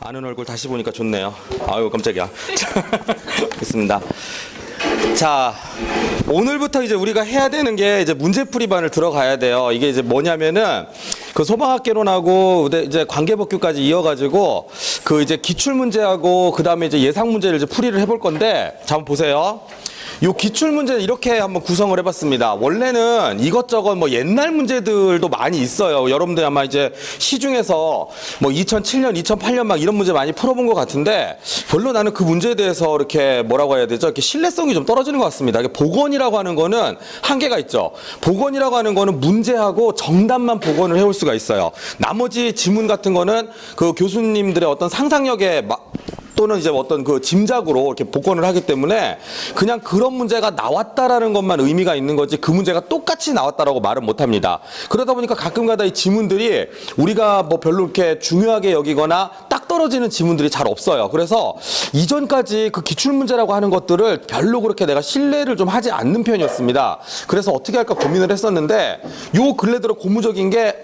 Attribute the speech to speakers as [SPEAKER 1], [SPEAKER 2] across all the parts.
[SPEAKER 1] 아는 얼굴 다시 보니까 좋네요. 아유 깜짝이야. 있습니다. 자, 오늘부터 이제 우리가 해야 되는 게 이제 문제풀이반을 들어가야 돼요. 이게 이제 뭐냐면은 그 소방학개론하고 이제 관계법규까지 이어가지고 그 이제 기출 문제하고 그 다음에 이제 예상 문제를 이제 풀이를 해볼 건데, 자 한번 보세요. 요 기출 문제는 이렇게 한번 구성을 해봤습니다. 원래는 이것저것 뭐 옛날 문제들도 많이 있어요. 여러분들 아마 이제 시중에서 뭐 2007년, 2008년 막 이런 문제 많이 풀어본 것 같은데 별로 나는 그 문제에 대해서 이렇게 뭐라고 해야 되죠? 이렇게 신뢰성이 좀 떨어지는 것 같습니다. 복원이라고 하는 거는 한계가 있죠. 복원이라고 하는 거는 문제하고 정답만 복원을 해올 수가 있어요. 나머지 지문 같은 거는 그 교수님들의 어떤 상상력에 또는 이제 어떤 그 짐작으로 이렇게 복원을 하기 때문에 그냥 그런 문제가 나왔다라는 것만 의미가 있는 거지 그 문제가 똑같이 나왔다라고 말은 못 합니다. 그러다 보니까 가끔가다 이 지문들이 우리가 뭐 별로 이렇게 중요하게 여기거나 딱 떨어지는 지문들이 잘 없어요. 그래서 이전까지 그 기출문제라고 하는 것들을 별로 그렇게 내가 신뢰를 좀 하지 않는 편이었습니다. 그래서 어떻게 할까 고민을 했었는데 요 근래 들어 고무적인 게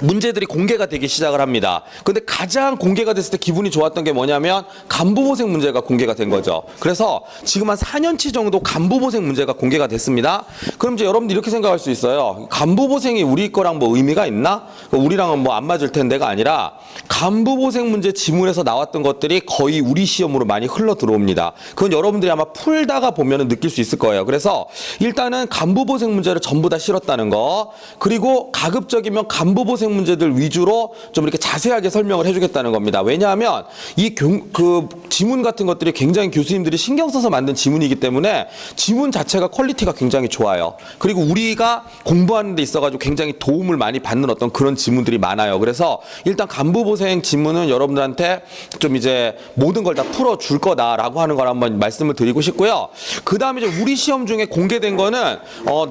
[SPEAKER 1] 문제들이 공개가 되기 시작을 합니다. 근데 가장 공개가 됐을 때 기분이 좋았던 게 뭐냐면 간부보생 문제가 공개가 된 거죠. 그래서 지금 한 4년치 정도 간부보생 문제가 공개가 됐습니다. 그럼 이제 여러분들 이렇게 생각할 수 있어요. 간부보생이 우리 거랑 뭐 의미가 있나? 우리랑은 뭐 안 맞을 텐데가 아니라 간부보생 문제 지문에서 나왔던 것들이 거의 우리 시험으로 많이 흘러 들어옵니다. 그건 여러분들이 아마 풀다가 보면은 느낄 수 있을 거예요. 그래서 일단은 간부보생 문제를 전부 다 실었다는 거, 그리고 가급적이면 간부보생 문제들 위주로 좀 이렇게 자세하게 설명을 해주겠다는 겁니다. 왜냐하면 그 지문 같은 것들이 굉장히 교수님들이 신경 써서 만든 지문이기 때문에 지문 자체가 퀄리티가 굉장히 좋아요. 그리고 우리가 공부하는 데 있어가지고 굉장히 도움을 많이 받는 어떤 그런 지문들이 많아요. 그래서 일단 간부보생 지문은 여러분들한테 좀 이제 모든 걸 다 풀어줄 거다라고 하는 걸 한번 말씀을 드리고 싶고요. 그 다음에 이제 우리 시험 중에 공개된 거는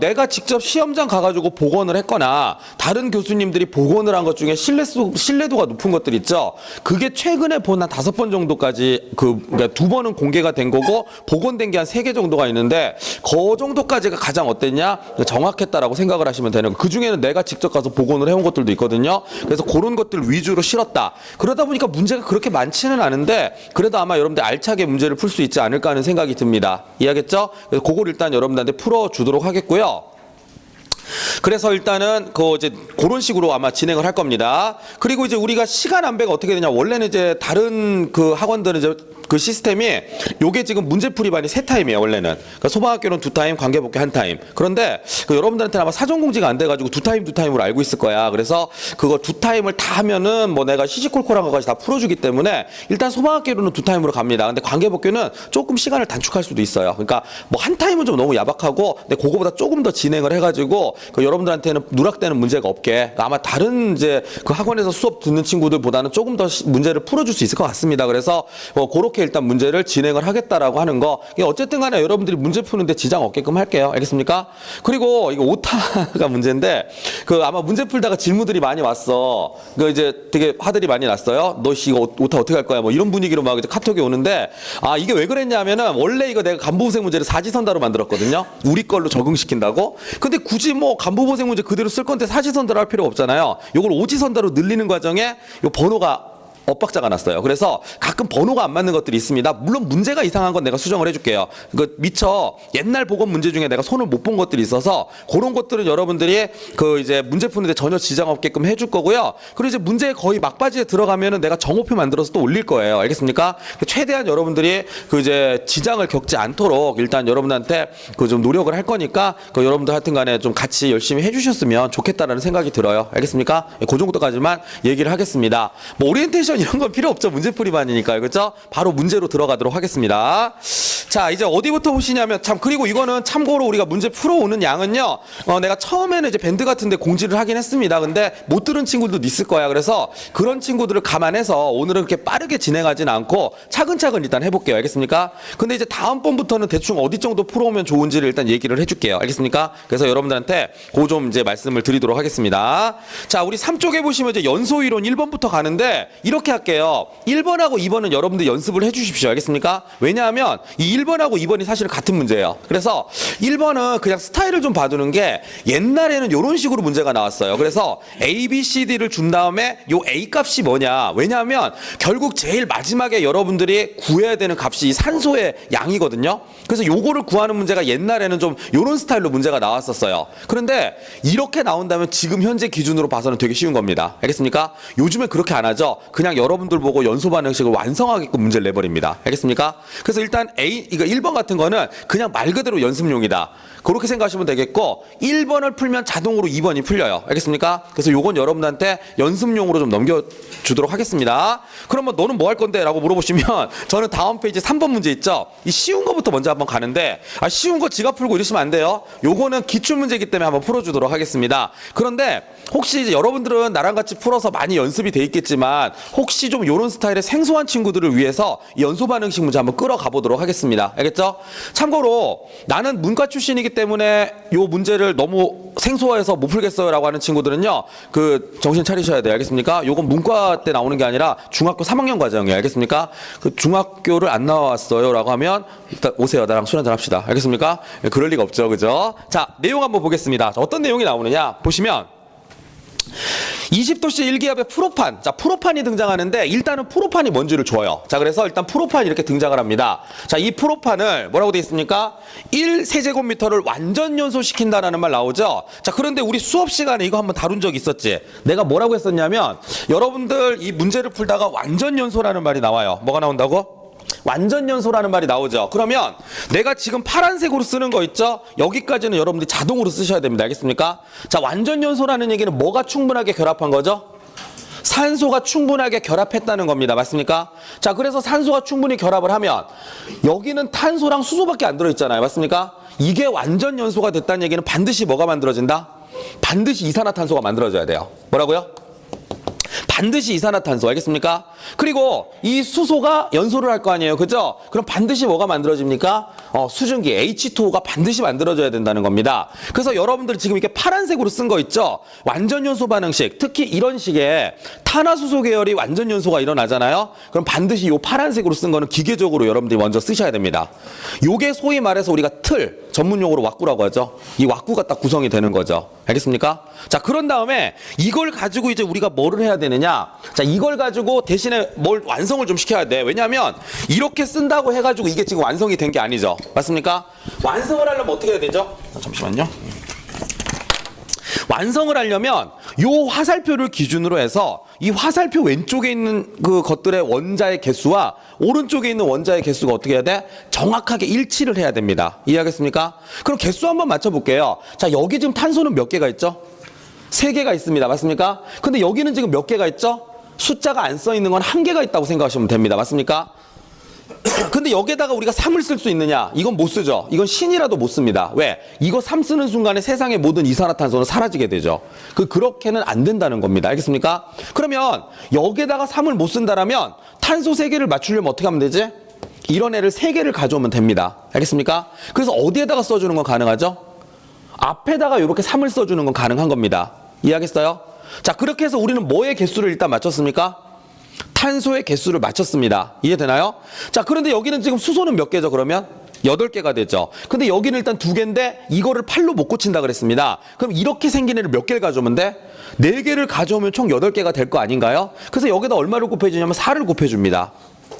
[SPEAKER 1] 내가 직접 시험장 가가지고 복원을 했거나 다른 교수님들이 복원을 한 것 중에 신뢰도가 높은 것들 있죠. 그게 최근에 본 한 5번 정도까지 그러니까 2번은 공개가 된 거고 복원된 게 한 3개 정도가 있는데 그 정도까지가 가장 어땠냐? 정확했다라고 생각을 하시면 되는 거. 그 중에는 내가 직접 가서 복원을 해온 것들도 있거든요. 그래서 그런 것들 위주로 실었다. 그러다 보니까 문제가 그렇게 많지는 않은데 그래도 아마 여러분들 알차게 문제를 풀 수 있지 않을까 하는 생각이 듭니다. 이해하겠죠? 그래서 그걸 일단 여러분들한테 풀어주도록 하겠고요. 그래서 일단은 이제 그런 식으로 아마 진행을 할 겁니다. 그리고 이제 우리가 시간 안배가 어떻게 되냐? 원래는 이제 다른 그 학원들은 이제 그 시스템이 요게 지금 문제풀이반이 3타임이에요. 원래는 그러니까 소방학교는 2타임, 관계법규 1타임. 그런데 여러분들한테 아마 사전 공지가 안 돼가지고 2타임으로 알고 있을 거야. 그래서 그거 2타임을 다 하면은 뭐 내가 시시콜콜한 것까지 다 풀어주기 때문에 일단 소방학교로는 2타임으로 갑니다. 근데 관계법규는 조금 시간을 단축할 수도 있어요. 그러니까 뭐 1타임은 좀 너무 야박하고 근데 그거보다 조금 더 진행을 해가지고 여러분들한테는 누락되는 문제가 없게, 그러니까 아마 다른 이제 그 학원에서 수업 듣는 친구들보다는 조금 더 문제를 풀어줄 수 있을 것 같습니다. 그래서 그렇게 일단 문제를 진행을 하겠다라고 하는 거. 어쨌든 간에 여러분들이 문제 푸는데 지장 없게끔 할게요. 알겠습니까? 그리고 이거 오타가 문제인데 아마 문제 풀다가 질문들이 많이 왔어. 이제 되게 화들이 많이 났어요. 너 이거 오타 어떻게 할 거야? 뭐 이런 분위기로 막 이제 카톡이 오는데 이게 왜 그랬냐면은 원래 이거 내가 간부보생 문제를 사지선다로 만들었거든요. 우리 걸로 적응시킨다고. 근데 굳이 뭐 간부보생 문제 그대로 쓸 건데 사지선다로 할 필요 없잖아요. 이걸 오지선다로 늘리는 과정에 이 번호가 엇박자가 났어요. 그래서 가끔 번호가 안 맞는 것들이 있습니다. 물론 문제가 이상한 건 내가 수정을 해줄게요. 미처 옛날 복원 문제 중에 내가 손을 못 본 것들이 있어서 그런 것들은 여러분들이 이제 문제 푸는데 전혀 지장 없게끔 해줄 거고요. 그리고 이제 문제 거의 막바지에 들어가면은 내가 정오표 만들어서 또 올릴 거예요. 알겠습니까? 최대한 여러분들이 이제 지장을 겪지 않도록 일단 여러분한테 좀 노력을 할 거니까 여러분들 하여튼간에 좀 같이 열심히 해주셨으면 좋겠다라는 생각이 들어요. 알겠습니까? 그 정도까지만 얘기를 하겠습니다. 뭐 오리엔테이션 이런 건 필요 없죠. 문제풀이반이니까요. 그렇죠? 바로 문제로 들어가도록 하겠습니다. 자, 이제 어디부터 보시냐면 그리고 이거는 참고로 우리가 문제 풀어오는 양은요. 내가 처음에는 이제 밴드 같은데 공지를 하긴 했습니다. 근데 못 들은 친구들도 있을 거야. 그래서 그런 친구들을 감안해서 오늘은 그렇게 빠르게 진행하진 않고 차근차근 일단 해볼게요. 알겠습니까? 근데 이제 다음번부터는 대충 어디 정도 풀어오면 좋은지를 일단 얘기를 해줄게요. 알겠습니까? 그래서 여러분들한테 좀 이제 말씀을 드리도록 하겠습니다. 자, 우리 3쪽에 보시면 이제 연소이론 1번부터 가는데 이렇게 이렇게 할게요. 1번하고 2번은 여러분들 연습을 해주십시오. 알겠습니까? 왜냐하면 이 1번하고 2번이 사실 같은 문제예요. 그래서 1번은 그냥 스타일을 좀 봐두는 게 옛날에는 이런 식으로 문제가 나왔어요. 그래서 A, B, C, D를 준 다음에 요 A 값이 뭐냐. 왜냐하면 결국 제일 마지막에 여러분들이 구해야 되는 값이 이 산소의 양이거든요. 그래서 요거를 구하는 문제가 옛날에는 좀 요런 스타일로 문제가 나왔었어요. 그런데 이렇게 나온다면 지금 현재 기준으로 봐서는 되게 쉬운 겁니다. 알겠습니까? 요즘에 그렇게 안 하죠. 그냥 여러분들 보고 연소 반응식을 완성하게끔 문제를 내버립니다. 알겠습니까? 그래서 일단 이거 1번 같은 거는 그냥 말 그대로 연습용이다. 그렇게 생각하시면 되겠고 1번을 풀면 자동으로 2번이 풀려요. 알겠습니까? 그래서 요건 여러분들한테 연습용으로 좀 넘겨주도록 하겠습니다. 그러면 너는 뭐 할 건데? 라고 물어보시면 저는 다음 페이지 3번 문제 있죠? 이 쉬운 거부터 먼저 한번 가는데 쉬운 거 지가 풀고 이러시면 안 돼요. 요거는 기출문제이기 때문에 한번 풀어주도록 하겠습니다. 그런데 혹시 이제 여러분들은 나랑 같이 풀어서 많이 연습이 돼 있겠지만 혹시 좀 요런 스타일의 생소한 친구들을 위해서 연소 반응식 문제 한번 끌어가 보도록 하겠습니다. 알겠죠? 참고로 나는 문과 출신이기 때문에 요 문제를 너무 생소해서 못 풀겠어요 라고 하는 친구들은요 그 정신 차리셔야 돼요. 알겠습니까? 요건 문과 때 나오는 게 아니라 중학교 3학년 과정이에요. 알겠습니까? 그 중학교를 안 나왔어요 라고 하면 일단 오세요. 나랑 술 한잔 합시다. 알겠습니까? 그럴 리가 없죠. 그죠? 자, 내용 한번 보겠습니다. 자, 어떤 내용이 나오느냐 보시면 20도씨 일기압의 프로판. 자, 프로판이 등장하는데 일단은 프로판이 뭔지를 줘요. 자, 그래서 일단 프로판이 이렇게 등장을 합니다. 자, 이 프로판을 뭐라고 되어 있습니까? 1세제곱미터를 완전 연소시킨다라는 말 나오죠? 자, 그런데 우리 수업 시간에 이거 한번 다룬 적 있었지? 내가 뭐라고 했었냐면 여러분들 이 문제를 풀다가 완전 연소라는 말이 나와요. 뭐가 나온다고? 완전 연소라는 말이 나오죠. 그러면 내가 지금 파란색으로 쓰는 거 있죠? 여기까지는 여러분들이 자동으로 쓰셔야 됩니다. 알겠습니까? 자, 완전 연소라는 얘기는 뭐가 충분하게 결합한 거죠? 산소가 충분하게 결합했다는 겁니다. 맞습니까? 자, 그래서 산소가 충분히 결합을 하면 여기는 탄소랑 수소밖에 안 들어있잖아요. 맞습니까? 이게 완전 연소가 됐다는 얘기는 반드시 뭐가 만들어진다? 반드시 이산화탄소가 만들어져야 돼요. 뭐라고요? 반드시 이산화탄소. 알겠습니까? 그리고 이 수소가 연소를 할 거 아니에요. 그죠? 그럼 반드시 뭐가 만들어집니까? 수증기 H2O가 반드시 만들어져야 된다는 겁니다. 그래서 여러분들 지금 이렇게 파란색으로 쓴 거 있죠? 완전 연소 반응식. 특히 이런 식의 탄화수소 계열이 완전 연소가 일어나잖아요? 그럼 반드시 이 파란색으로 쓴 거는 기계적으로 여러분들이 먼저 쓰셔야 됩니다. 요게 소위 말해서 우리가 틀, 전문용어로 왁구라고 하죠. 이 왁구가 딱 구성이 되는 거죠. 알겠습니까? 자, 그런 다음에 이걸 가지고 이제 우리가 뭐를 해야 되느냐? 자, 이걸 가지고 대신에 뭘 완성을 좀 시켜야 돼. 왜냐하면 이렇게 쓴다고 해가지고 이게 지금 완성이 된 게 아니죠. 맞습니까? 완성을 하려면 어떻게 해야 되죠? 잠시만요. 완성을 하려면 요 화살표를 기준으로 해서 이 화살표 왼쪽에 있는 그 것들의 원자의 개수와 오른쪽에 있는 원자의 개수가 어떻게 해야 돼? 정확하게 일치를 해야 됩니다. 이해하겠습니까? 그럼 개수 한번 맞춰볼게요. 자, 여기 지금 탄소는 몇 개가 있죠? 3개가 있습니다. 맞습니까? 근데 여기는 지금 몇 개가 있죠? 숫자가 안 써 있는 건 1개가 있다고 생각하시면 됩니다. 맞습니까? 근데 여기에다가 우리가 3을 쓸 수 있느냐? 이건 못 쓰죠. 이건 신이라도 못 씁니다. 왜? 이거 3 쓰는 순간에 세상의 모든 이산화탄소는 사라지게 되죠. 그렇게는 안 된다는 겁니다. 알겠습니까? 그러면 여기에다가 3을 못 쓴다라면 탄소 3개를 맞추려면 어떻게 하면 되지? 이런 애를 3개를 가져오면 됩니다. 알겠습니까? 그래서 어디에다가 써주는 건 가능하죠? 앞에다가 이렇게 3을 써주는 건 가능한 겁니다. 이해하겠어요? 자, 그렇게 해서 우리는 뭐의 개수를 일단 맞췄습니까? 탄소의 개수를 맞췄습니다. 이해되나요? 자, 그런데 여기는 지금 수소는 몇 개죠, 그러면? 8개가 되죠. 근데 여기는 일단 2개인데 이거를 8로 못 고친다 그랬습니다. 그럼 이렇게 생긴 애를 몇 개를 가져오면 돼? 4개를 가져오면 총 8개가 될 거 아닌가요? 그래서 여기다 얼마를 곱해주냐면 4를 곱해줍니다.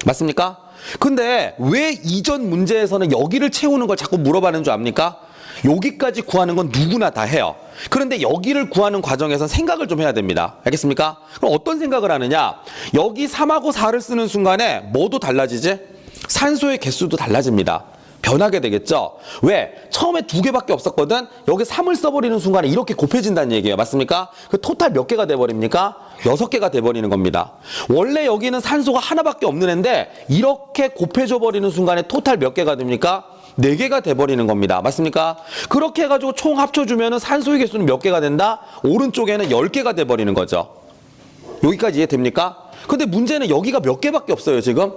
[SPEAKER 1] 맞습니까? 근데 왜 이전 문제에서는 여기를 채우는 걸 자꾸 물어봐는 줄 압니까? 여기까지 구하는 건 누구나 다 해요. 그런데 여기를 구하는 과정에선 생각을 좀 해야 됩니다. 알겠습니까? 그럼 어떤 생각을 하느냐? 여기 3하고 4를 쓰는 순간에 뭐도 달라지지? 산소의 개수도 달라집니다. 변하게 되겠죠? 왜? 처음에 2개밖에 없었거든? 여기 3을 써버리는 순간에 이렇게 곱해진다는 얘기예요. 맞습니까? 그 토탈 몇 개가 돼버립니까? 6개가 돼버리는 겁니다. 원래 여기는 산소가 하나밖에 없는 애인데 이렇게 곱해져버리는 순간에 토탈 몇 개가 됩니까? 4개가 돼버리는 겁니다. 맞습니까? 그렇게 해가지고 총 합쳐주면 산소의 개수는 몇 개가 된다? 오른쪽에는 10개가 돼버리는 거죠. 여기까지 이해됩니까? 근데 문제는 여기가 몇 개밖에 없어요, 지금?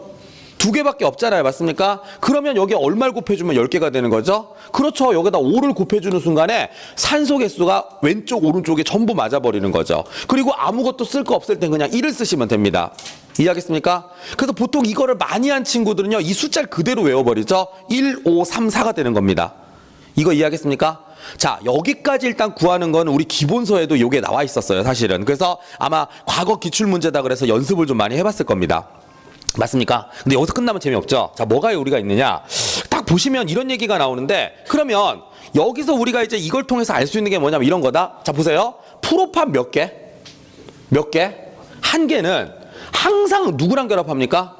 [SPEAKER 1] 2개밖에 없잖아요. 맞습니까? 그러면 여기 얼마를 곱해주면 10개가 되는 거죠? 그렇죠. 여기다 5를 곱해주는 순간에 산소 개수가 왼쪽, 오른쪽에 전부 맞아버리는 거죠. 그리고 아무것도 쓸 거 없을 땐 그냥 1을 쓰시면 됩니다. 이해하겠습니까? 그래서 보통 이거를 많이 한 친구들은요, 이 숫자를 그대로 외워버리죠. 1, 5, 3, 4가 되는 겁니다. 이거 이해하겠습니까? 자, 여기까지 일단 구하는 건 우리 기본서에도 이게 나와 있었어요, 사실은. 그래서 아마 과거 기출문제다 그래서 연습을 좀 많이 해봤을 겁니다. 맞습니까? 근데 여기서 끝나면 재미없죠? 자, 뭐가 우리가 있느냐? 딱 보시면 이런 얘기가 나오는데, 그러면 여기서 우리가 이제 이걸 통해서 알 수 있는 게 뭐냐면 이런 거다. 자, 보세요. 프로판 몇 개? 몇 개? 한 개는 항상 누구랑 결합합니까?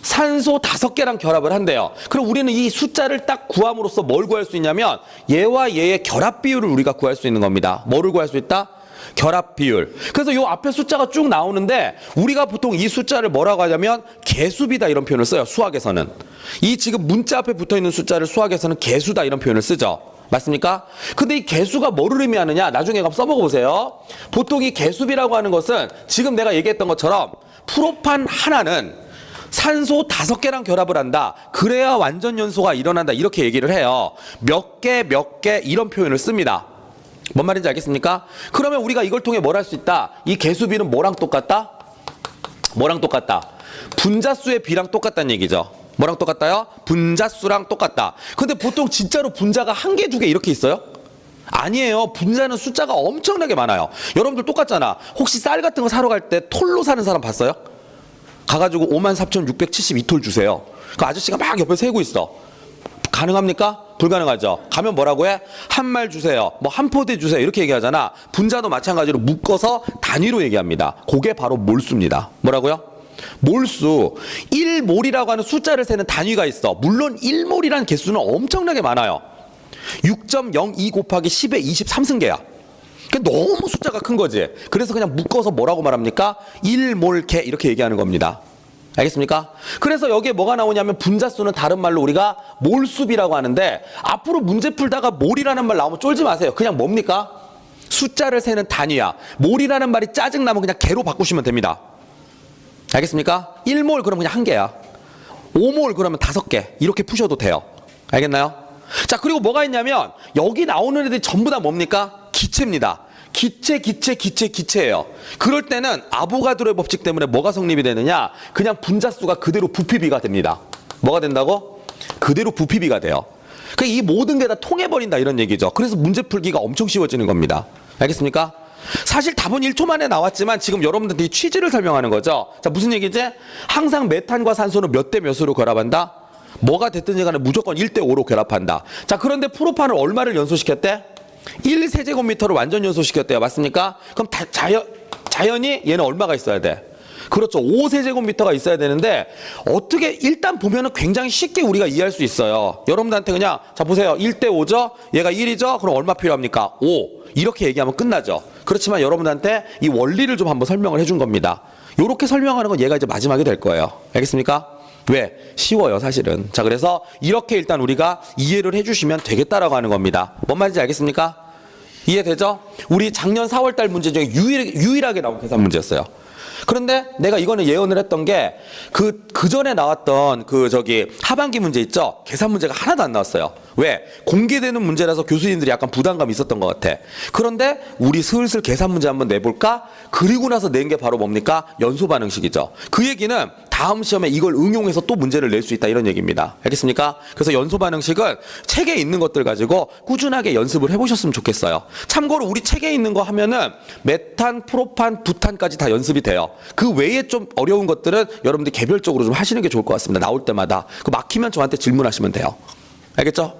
[SPEAKER 1] 산소 5개랑 결합을 한대요. 그럼 우리는 이 숫자를 딱 구함으로써 뭘 구할 수 있냐면 얘와 얘의 결합 비율을 우리가 구할 수 있는 겁니다. 뭐를 구할 수 있다? 결합 비율. 그래서 요 앞에 숫자가 쭉 나오는데 우리가 보통 이 숫자를 뭐라고 하냐면 개수비다 이런 표현을 써요. 수학에서는. 이 지금 문자 앞에 붙어있는 숫자를 수학에서는 개수다 이런 표현을 쓰죠. 맞습니까? 근데 이 개수가 뭐를 의미하느냐? 나중에 한번 써보고 보세요. 보통 이 개수비라고 하는 것은 지금 내가 얘기했던 것처럼 프로판 하나는 산소 5개랑 결합을 한다. 그래야 완전 연소가 일어난다. 이렇게 얘기를 해요. 몇 개 이런 표현을 씁니다. 뭔 말인지 알겠습니까? 그러면 우리가 이걸 통해 뭘 할 수 있다? 이 개수비는 뭐랑 똑같다? 뭐랑 똑같다? 분자수의 비랑 똑같다는 얘기죠. 뭐랑 똑같다요? 분자수랑 똑같다. 근데 보통 진짜로 분자가 한 개, 2개 이렇게 있어요? 아니에요. 분자는 숫자가 엄청나게 많아요. 여러분들 똑같잖아. 혹시 쌀 같은 거 사러 갈 때 톨로 사는 사람 봤어요? 가가지고 54,672톨 주세요. 그 아저씨가 막 옆에 세고 있어. 가능합니까? 불가능하죠. 가면 뭐라고 해? 한 말 주세요. 뭐 한 포대 주세요. 이렇게 얘기하잖아. 분자도 마찬가지로 묶어서 단위로 얘기합니다. 그게 바로 몰수입니다. 뭐라고요? 몰수. 1몰이라고 하는 숫자를 세는 단위가 있어. 물론 1몰이라는 개수는 엄청나게 많아요. 6.02 곱하기 10의 23승계야. 그러니까 너무 숫자가 큰 거지. 그래서 그냥 묶어서 뭐라고 말합니까? 1몰개 이렇게 얘기하는 겁니다. 알겠습니까? 그래서 여기에 뭐가 나오냐면 분자수는 다른 말로 우리가 몰수비라고 하는데 앞으로 문제 풀다가 몰이라는 말 나오면 쫄지 마세요. 그냥 뭡니까? 숫자를 세는 단위야. 몰이라는 말이 짜증나면 그냥 개로 바꾸시면 됩니다. 알겠습니까? 1몰 그러면 그냥 한 개야. 5몰 그러면 5개. 이렇게 푸셔도 돼요. 알겠나요? 자, 그리고 뭐가 있냐면 여기 나오는 애들이 전부 다 뭡니까? 기체입니다. 기체예요. 그럴 때는 아보가드로의 법칙 때문에 뭐가 성립이 되느냐? 그냥 분자수가 그대로 부피비가 됩니다. 뭐가 된다고? 그대로 부피비가 돼요. 그러니까 이 모든 게 다 통해버린다 이런 얘기죠. 그래서 문제 풀기가 엄청 쉬워지는 겁니다. 알겠습니까? 사실 답은 1초 만에 나왔지만 지금 여러분들한테 이 취지를 설명하는 거죠. 자, 무슨 얘기지? 항상 메탄과 산소는 몇 대 몇으로 결합한다? 뭐가 됐든지 간에 무조건 1대 5로 결합한다. 자, 그런데 프로판을 얼마를 연소시켰대? 1세제곱미터를 완전 연소시켰대요. 맞습니까? 그럼 자연히 얘는 얼마가 있어야 돼? 그렇죠. 5세제곱미터가 있어야 되는데 어떻게 일단 보면은 굉장히 쉽게 우리가 이해할 수 있어요. 여러분들한테 그냥 자 보세요. 1대 5죠? 얘가 1이죠? 그럼 얼마 필요합니까? 5. 이렇게 얘기하면 끝나죠. 그렇지만 여러분들한테 이 원리를 좀 한번 설명을 해준 겁니다. 이렇게 설명하는 건 얘가 이제 마지막이 될 거예요. 알겠습니까? 왜? 쉬워요, 사실은. 자, 그래서 이렇게 일단 우리가 이해를 해주시면 되겠다라고 하는 겁니다. 뭔 말인지 알겠습니까? 이해되죠? 우리 작년 4월달 문제 중에 유일하게 나온 계산 문제였어요. 그런데 내가 이거는 예언을 했던 게 그 전에 나왔던 하반기 문제 있죠? 계산 문제가 하나도 안 나왔어요. 왜? 공개되는 문제라서 교수님들이 약간 부담감이 있었던 것 같아. 그런데 우리 슬슬 계산 문제 한번 내볼까? 그리고 나서 낸 게 바로 뭡니까? 연소 반응식이죠. 그 얘기는 다음 시험에 이걸 응용해서 또 문제를 낼 수 있다 이런 얘기입니다. 알겠습니까? 그래서 연소 반응식은 책에 있는 것들 가지고 꾸준하게 연습을 해보셨으면 좋겠어요. 참고로 우리 책에 있는 거 하면은 메탄, 프로판, 부탄까지 다 연습이 돼요. 그 외에 좀 어려운 것들은 여러분들이 개별적으로 좀 하시는 게 좋을 것 같습니다. 나올 때마다. 그 막히면 저한테 질문하시면 돼요. 알겠죠?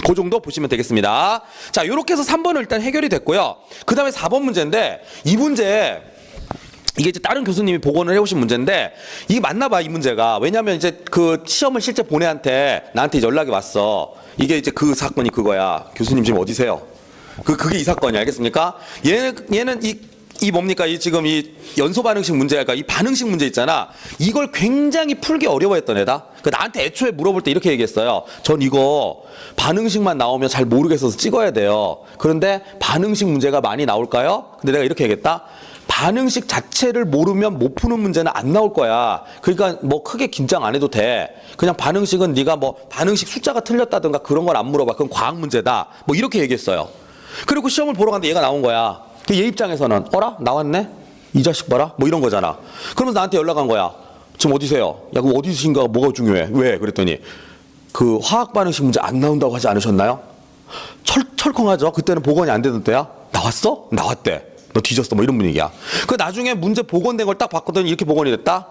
[SPEAKER 1] 그 정도 보시면 되겠습니다. 자, 요렇게 해서 3번은 일단 해결이 됐고요. 그 다음에 4번 문제인데 이 문제 이게 이제 다른 교수님이 복원을 해오신 문제인데 이게 맞나 봐, 이 문제가. 왜냐면 이제 그 시험을 실제 본 애한테 나한테 이제 연락이 왔어. 이게 이제 그 사건이 그거야. 교수님 지금 어디세요? 그게 이 사건이야. 알겠습니까? 얘는 이 뭡니까? 지금 이 연소 반응식 문제가 그러니까 이 반응식 문제 있잖아. 이걸 굉장히 풀기 어려워했던 애다. 나한테 애초에 물어볼 때 이렇게 얘기했어요. 전 이거 반응식만 나오면 잘 모르겠어서 찍어야 돼요. 그런데 반응식 문제가 많이 나올까요? 근데 내가 이렇게 얘기했다. 반응식 자체를 모르면 못 푸는 문제는 안 나올 거야. 그러니까 뭐 크게 긴장 안 해도 돼. 그냥 반응식은 네가 뭐 반응식 숫자가 틀렸다든가 그런 걸 안 물어봐. 그건 과학 문제다. 뭐 이렇게 얘기했어요. 그리고 시험을 보러 갔는데 얘가 나온 거야. 얘 입장에서는 어라? 나왔네? 이 자식 봐라? 뭐 이런 거잖아. 그러면서 나한테 연락한 거야. 지금 어디세요? 야, 그럼 어디신가 뭐가 중요해? 왜? 그랬더니 그 화학 반응식 문제 안 나온다고 하지 않으셨나요? 철컹하죠. 그때는 복원이 안 되던 때야. 나왔어? 나왔대. 너 뒤졌어. 뭐 이런 분위기야. 그 나중에 문제 복원된 걸 딱 봤거든. 이렇게 복원이 됐다.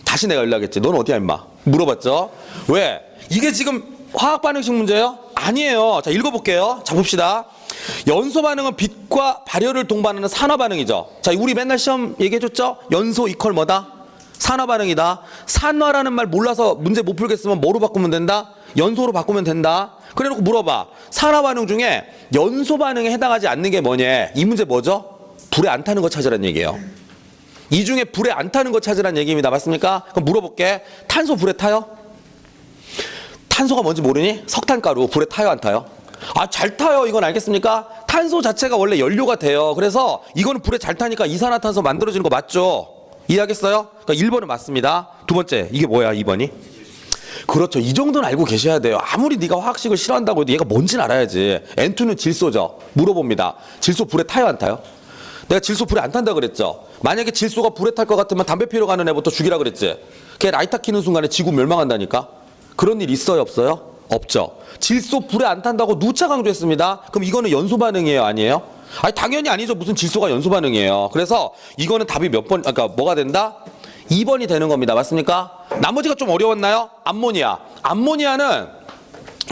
[SPEAKER 1] 다시 내가 연락했지. 넌 어디야 임마? 물어봤죠. 왜? 이게 지금 화학 반응식 문제예요? 아니에요. 자, 읽어볼게요. 자, 봅시다. 연소 반응은 빛과 발열을 동반하는 산화 반응이죠. 자, 우리 맨날 시험 얘기해줬죠? 연소 이퀄 뭐다? 산화 반응이다. 산화라는 말 몰라서 문제 못 풀겠으면 뭐로 바꾸면 된다? 연소로 바꾸면 된다. 그래놓고 물어봐. 산화 반응 중에 연소 반응에 해당하지 않는 게 뭐냐? 이 문제 뭐죠? 불에 안 타는 거 찾으라는 얘기예요. 이 중에 불에 안 타는 거 찾으라는 얘기입니다. 맞습니까? 그럼 물어볼게. 탄소 불에 타요? 탄소가 뭔지 모르니? 석탄가루 불에 타요 안 타요? 아, 잘 타요. 이건 알겠습니까? 탄소 자체가 원래 연료가 돼요. 그래서 이거는 불에 잘 타니까 이산화탄소 만들어지는 거 맞죠? 이해하겠어요? 그러니까 1번은 맞습니다. 두 번째, 이게 뭐야 2번이? 그렇죠. 이 정도는 알고 계셔야 돼요. 아무리 네가 화학식을 싫어한다고 해도 얘가 뭔지는 알아야지. N2는 질소죠. 물어봅니다. 질소 불에 타요 안 타요? 내가 질소 불에 안 탄다 그랬죠. 만약에 질소가 불에 탈 것 같으면 담배 피러 가는 애부터 죽이라 그랬지. 걔 라이터 키는 순간에 지구 멸망한다니까. 그런 일 있어요 없어요? 없죠. 질소 불에 안 탄다고 누차 강조했습니다. 그럼 이거는 연소 반응이에요 아니에요? 아니 당연히 아니죠. 무슨 질소가 연소 반응이에요. 그래서 이거는 답이 몇 번, 그러니까 뭐가 된다? 2번이 되는 겁니다. 맞습니까? 나머지가 좀 어려웠나요? 암모니아. 암모니아는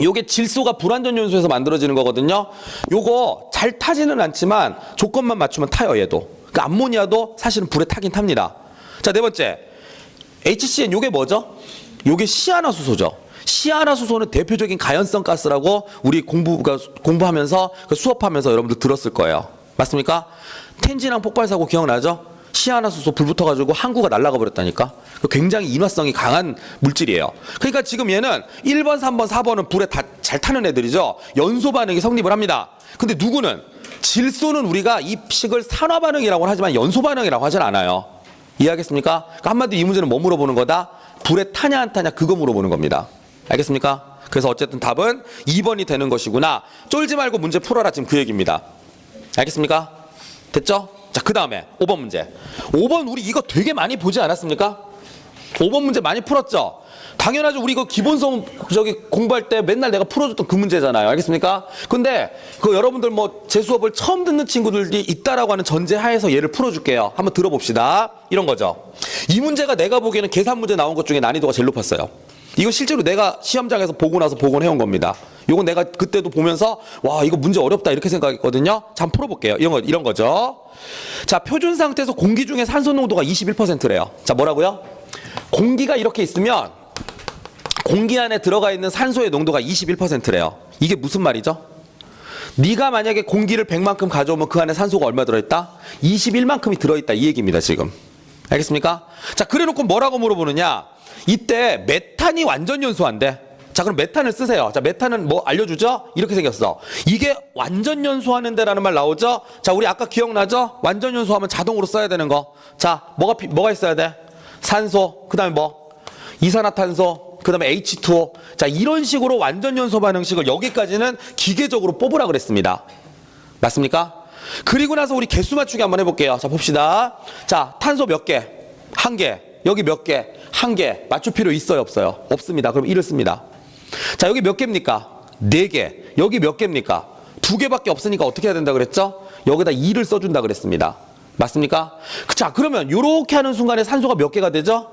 [SPEAKER 1] 요게 질소가 불완전 연소에서 만들어지는 거거든요. 요거 잘 타지는 않지만 조건만 맞추면 타요 얘도. 그러니까 암모니아도 사실은 불에 타긴 탑니다. 자, 네 번째. HCN 요게 뭐죠? 요게 시아나수소죠. 시아나수소는 대표적인 가연성 가스라고 우리 공부하면서 수업하면서 여러분들 들었을 거예요. 맞습니까? 텐진항 폭발 사고 기억나죠? 시아나수소 불 붙어가지고 항구가 날아가 버렸다니까. 굉장히 인화성이 강한 물질이에요. 그러니까 지금 얘는 1번, 3번, 4번은 불에 다 잘 타는 애들이죠. 연소 반응이 성립을 합니다. 근데 누구는? 질소는 우리가 이 식을 산화 반응이라고 하지만 연소 반응이라고 하진 않아요. 이해하겠습니까? 그러니까 한마디로 이 문제는 뭐 물어보는 거다? 불에 타냐 안 타냐 그거 물어보는 겁니다. 알겠습니까? 그래서 어쨌든 답은 2번이 되는 것이구나. 쫄지 말고 문제 풀어라. 지금 그 얘기입니다. 알겠습니까? 됐죠? 자, 그 다음에 5번 문제. 5번 우리 이거 되게 많이 보지 않았습니까? 5번 문제 많이 풀었죠? 당연하죠. 우리 이거 기본성 공부할 때 맨날 내가 풀어줬던 그 문제잖아요. 알겠습니까? 근데 그 여러분들 뭐 제 수업을 처음 듣는 친구들이 있다라고 하는 전제 하에서 얘를 풀어줄게요. 한번 들어봅시다. 이런 거죠. 이 문제가 내가 보기에는 계산 문제 나온 것 중에 난이도가 제일 높았어요. 이거 실제로 내가 시험장에서 보고 나서 복원해온 겁니다. 이건 내가 그때도 보면서 와 이거 문제 어렵다 이렇게 생각했거든요. 자, 한번 풀어볼게요. 이런 거죠. 자, 표준 상태에서 공기 중에 산소 농도가 21%래요. 자, 뭐라고요? 공기가 이렇게 있으면 공기 안에 들어가 있는 산소의 농도가 21%래요. 이게 무슨 말이죠? 네가 만약에 공기를 100만큼 가져오면 그 안에 산소가 얼마 들어있다? 21만큼이 들어있다 이 얘기입니다 지금. 알겠습니까? 자, 그래놓고 뭐라고 물어보느냐? 이때 메탄이 완전 연소한대. 자, 그럼 메탄을 쓰세요. 자, 메탄은 뭐 알려주죠? 이렇게 생겼어. 이게 완전 연소하는 데라는 말 나오죠? 자, 우리 아까 기억나죠? 완전 연소하면 자동으로 써야 되는 거. 자, 뭐가 있어야 돼? 산소, 그 다음에 뭐? 이산화탄소, 그 다음에 H2O. 자, 이런 식으로 완전 연소 반응식을 여기까지는 기계적으로 뽑으라 그랬습니다. 맞습니까? 그리고 나서 우리 개수 맞추기 한번 해볼게요. 자, 봅시다. 자, 탄소 몇 개? 한 개. 여기 몇 개? 한 개. 맞출 필요 있어요 없어요? 없습니다. 그럼 1을 씁니다. 자, 여기 몇 개입니까? 4개. 여기 몇 개입니까? 2개밖에 없으니까 어떻게 해야 된다 그랬죠? 여기다 2를 써준다 그랬습니다. 맞습니까? 자, 그러면 요렇게 하는 순간에 산소가 몇 개가 되죠?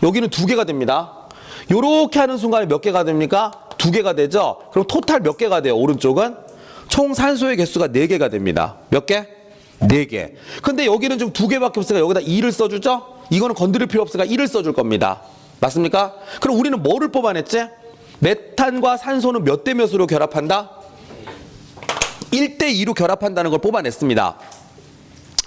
[SPEAKER 1] 여기는 2개가 됩니다. 요렇게 하는 순간에 몇 개가 됩니까? 2개가 되죠? 그럼 토탈 몇 개가 돼요? 오른쪽은? 총 산소의 개수가 4개가 됩니다. 몇 개? 4개. 근데 여기는 좀 2개밖에 없으니까 여기다 2를 써주죠? 이거는 건드릴 필요 없으니까 1을 써줄 겁니다. 맞습니까? 그럼 우리는 뭐를 뽑아냈지? 메탄과 산소는 몇 대 몇으로 결합한다? 1대 2로 결합한다는 걸 뽑아냈습니다.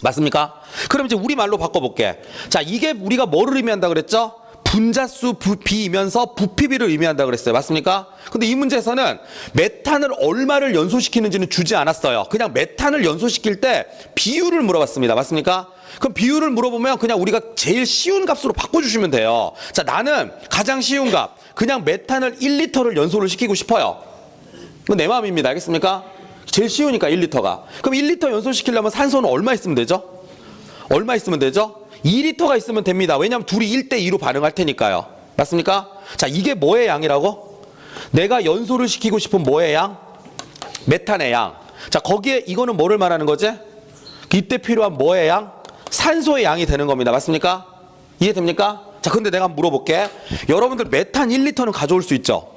[SPEAKER 1] 맞습니까? 그럼 이제 우리말로 바꿔볼게. 자, 이게 우리가 뭐를 의미한다 그랬죠? 분자수 비이면서 부피비를 의미한다 그랬어요. 맞습니까? 근데 이 문제에서는 메탄을 얼마를 연소시키는지는 주지 않았어요. 그냥 메탄을 연소시킬 때 비율을 물어봤습니다. 맞습니까? 그럼 비율을 물어보면 그냥 우리가 제일 쉬운 값으로 바꿔주시면 돼요. 자, 나는 가장 쉬운 값. 그냥 메탄을 1리터를 연소를 시키고 싶어요. 이건 내 마음입니다. 알겠습니까? 제일 쉬우니까 1리터가. 그럼 1리터 연소시키려면 산소는 얼마 있으면 되죠? 얼마 있으면 되죠? 2리터가 있으면 됩니다. 왜냐하면 둘이 1대2로 반응할 테니까요. 맞습니까? 자, 이게 뭐의 양이라고? 내가 연소를 시키고 싶은 뭐의 양? 메탄의 양. 자, 거기에 이거는 뭐를 말하는 거지? 이때 필요한 뭐의 양? 산소의 양이 되는 겁니다. 맞습니까? 이해됩니까? 자, 근데 내가 한번 물어볼게. 여러분들 메탄 1리터는 가져올 수 있죠?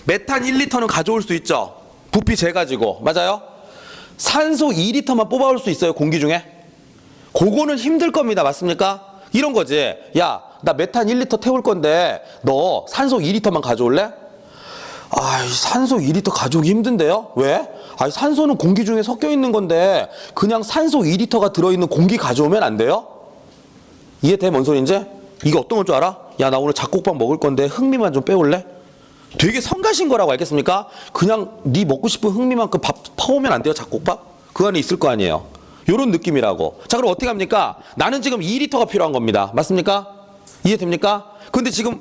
[SPEAKER 1] 메탄 1리터는 가져올 수 있죠? 부피 재가지고. 맞아요? 산소 2리터만 뽑아올 수 있어요, 공기 중에? 그거는 힘들 겁니다. 맞습니까? 이런 거지. 야, 나 메탄 1리터 태울 건데 너 산소 2리터만 가져올래? 아, 산소 2리터 가져오기 힘든데요? 왜? 아, 산소는 공기 중에 섞여 있는 건데 그냥 산소 2리터가 들어있는 공기 가져오면 안 돼요? 이해돼? 뭔 소린지? 이게 어떤 건 줄 알아? 야, 나 오늘 잡곡밥 먹을 건데 흑미만 좀 빼올래? 되게 성가신 거라고 알겠습니까? 그냥 네 먹고 싶은 흑미만큼 밥 퍼오면 안 돼요, 잡곡밥? 그 안에 있을 거 아니에요. 요런 느낌이라고. 자, 그럼 어떻게 합니까? 나는 지금 2리터가 필요한 겁니다. 맞습니까? 이해됩니까? 근데 지금